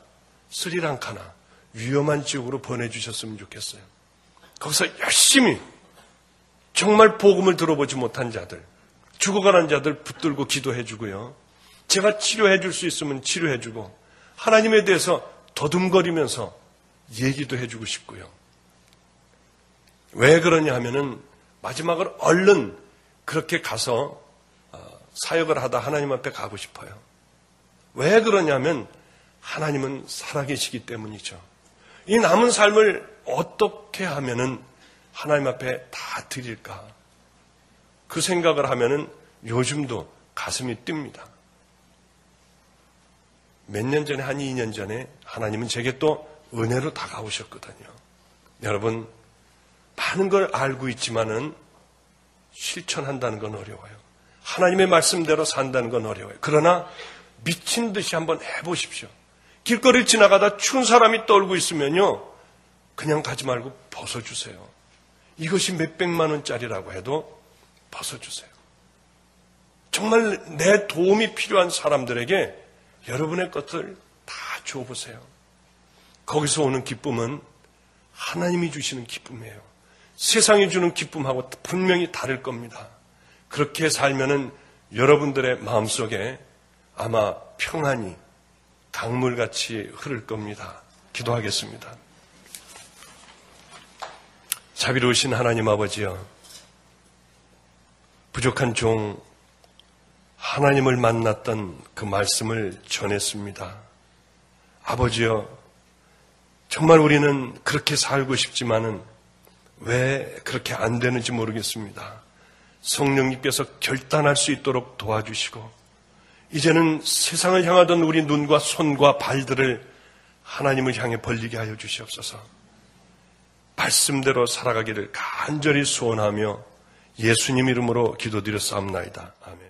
스리랑카나 위험한 지역으로 보내주셨으면 좋겠어요. 거기서 열심히 정말 복음을 들어보지 못한 자들, 죽어가는 자들 붙들고 기도해 주고요. 제가 치료해 줄 수 있으면 치료해 주고 하나님에 대해서 더듬거리면서 얘기도 해 주고 싶고요. 왜 그러냐 하면은 마지막으로 얼른 그렇게 가서 사역을 하다 하나님 앞에 가고 싶어요. 왜 그러냐면 하나님은 살아계시기 때문이죠. 이 남은 삶을 어떻게 하면은 하나님 앞에 다 드릴까? 그 생각을 하면은 요즘도 가슴이 뜁니다. 몇 년 전에, 한 2년 전에 하나님은 제게 또 은혜로 다가오셨거든요. 여러분, 많은 걸 알고 있지만은 실천한다는 건 어려워요. 하나님의 말씀대로 산다는 건 어려워요. 그러나 미친 듯이 한번 해보십시오. 길거리를 지나가다 추운 사람이 떨고 있으면요, 그냥 가지 말고 벗어주세요. 이것이 몇백만 원짜리라고 해도 벗어주세요. 정말 내 도움이 필요한 사람들에게 여러분의 것을 다 줘보세요. 거기서 오는 기쁨은 하나님이 주시는 기쁨이에요. 세상이 주는 기쁨하고 분명히 다를 겁니다. 그렇게 살면은 여러분들의 마음속에 아마 평안이 강물같이 흐를 겁니다. 기도하겠습니다. 자비로우신 하나님 아버지여, 부족한 종 하나님을 만났던 그 말씀을 전했습니다. 아버지여, 정말 우리는 그렇게 살고 싶지만은 왜 그렇게 안 되는지 모르겠습니다. 성령님께서 결단할 수 있도록 도와주시고 이제는 세상을 향하던 우리 눈과 손과 발들을 하나님을 향해 벌리게 하여 주시옵소서. 말씀대로 살아가기를 간절히 소원하며 예수님 이름으로 기도드렸사옵나이다. 아멘.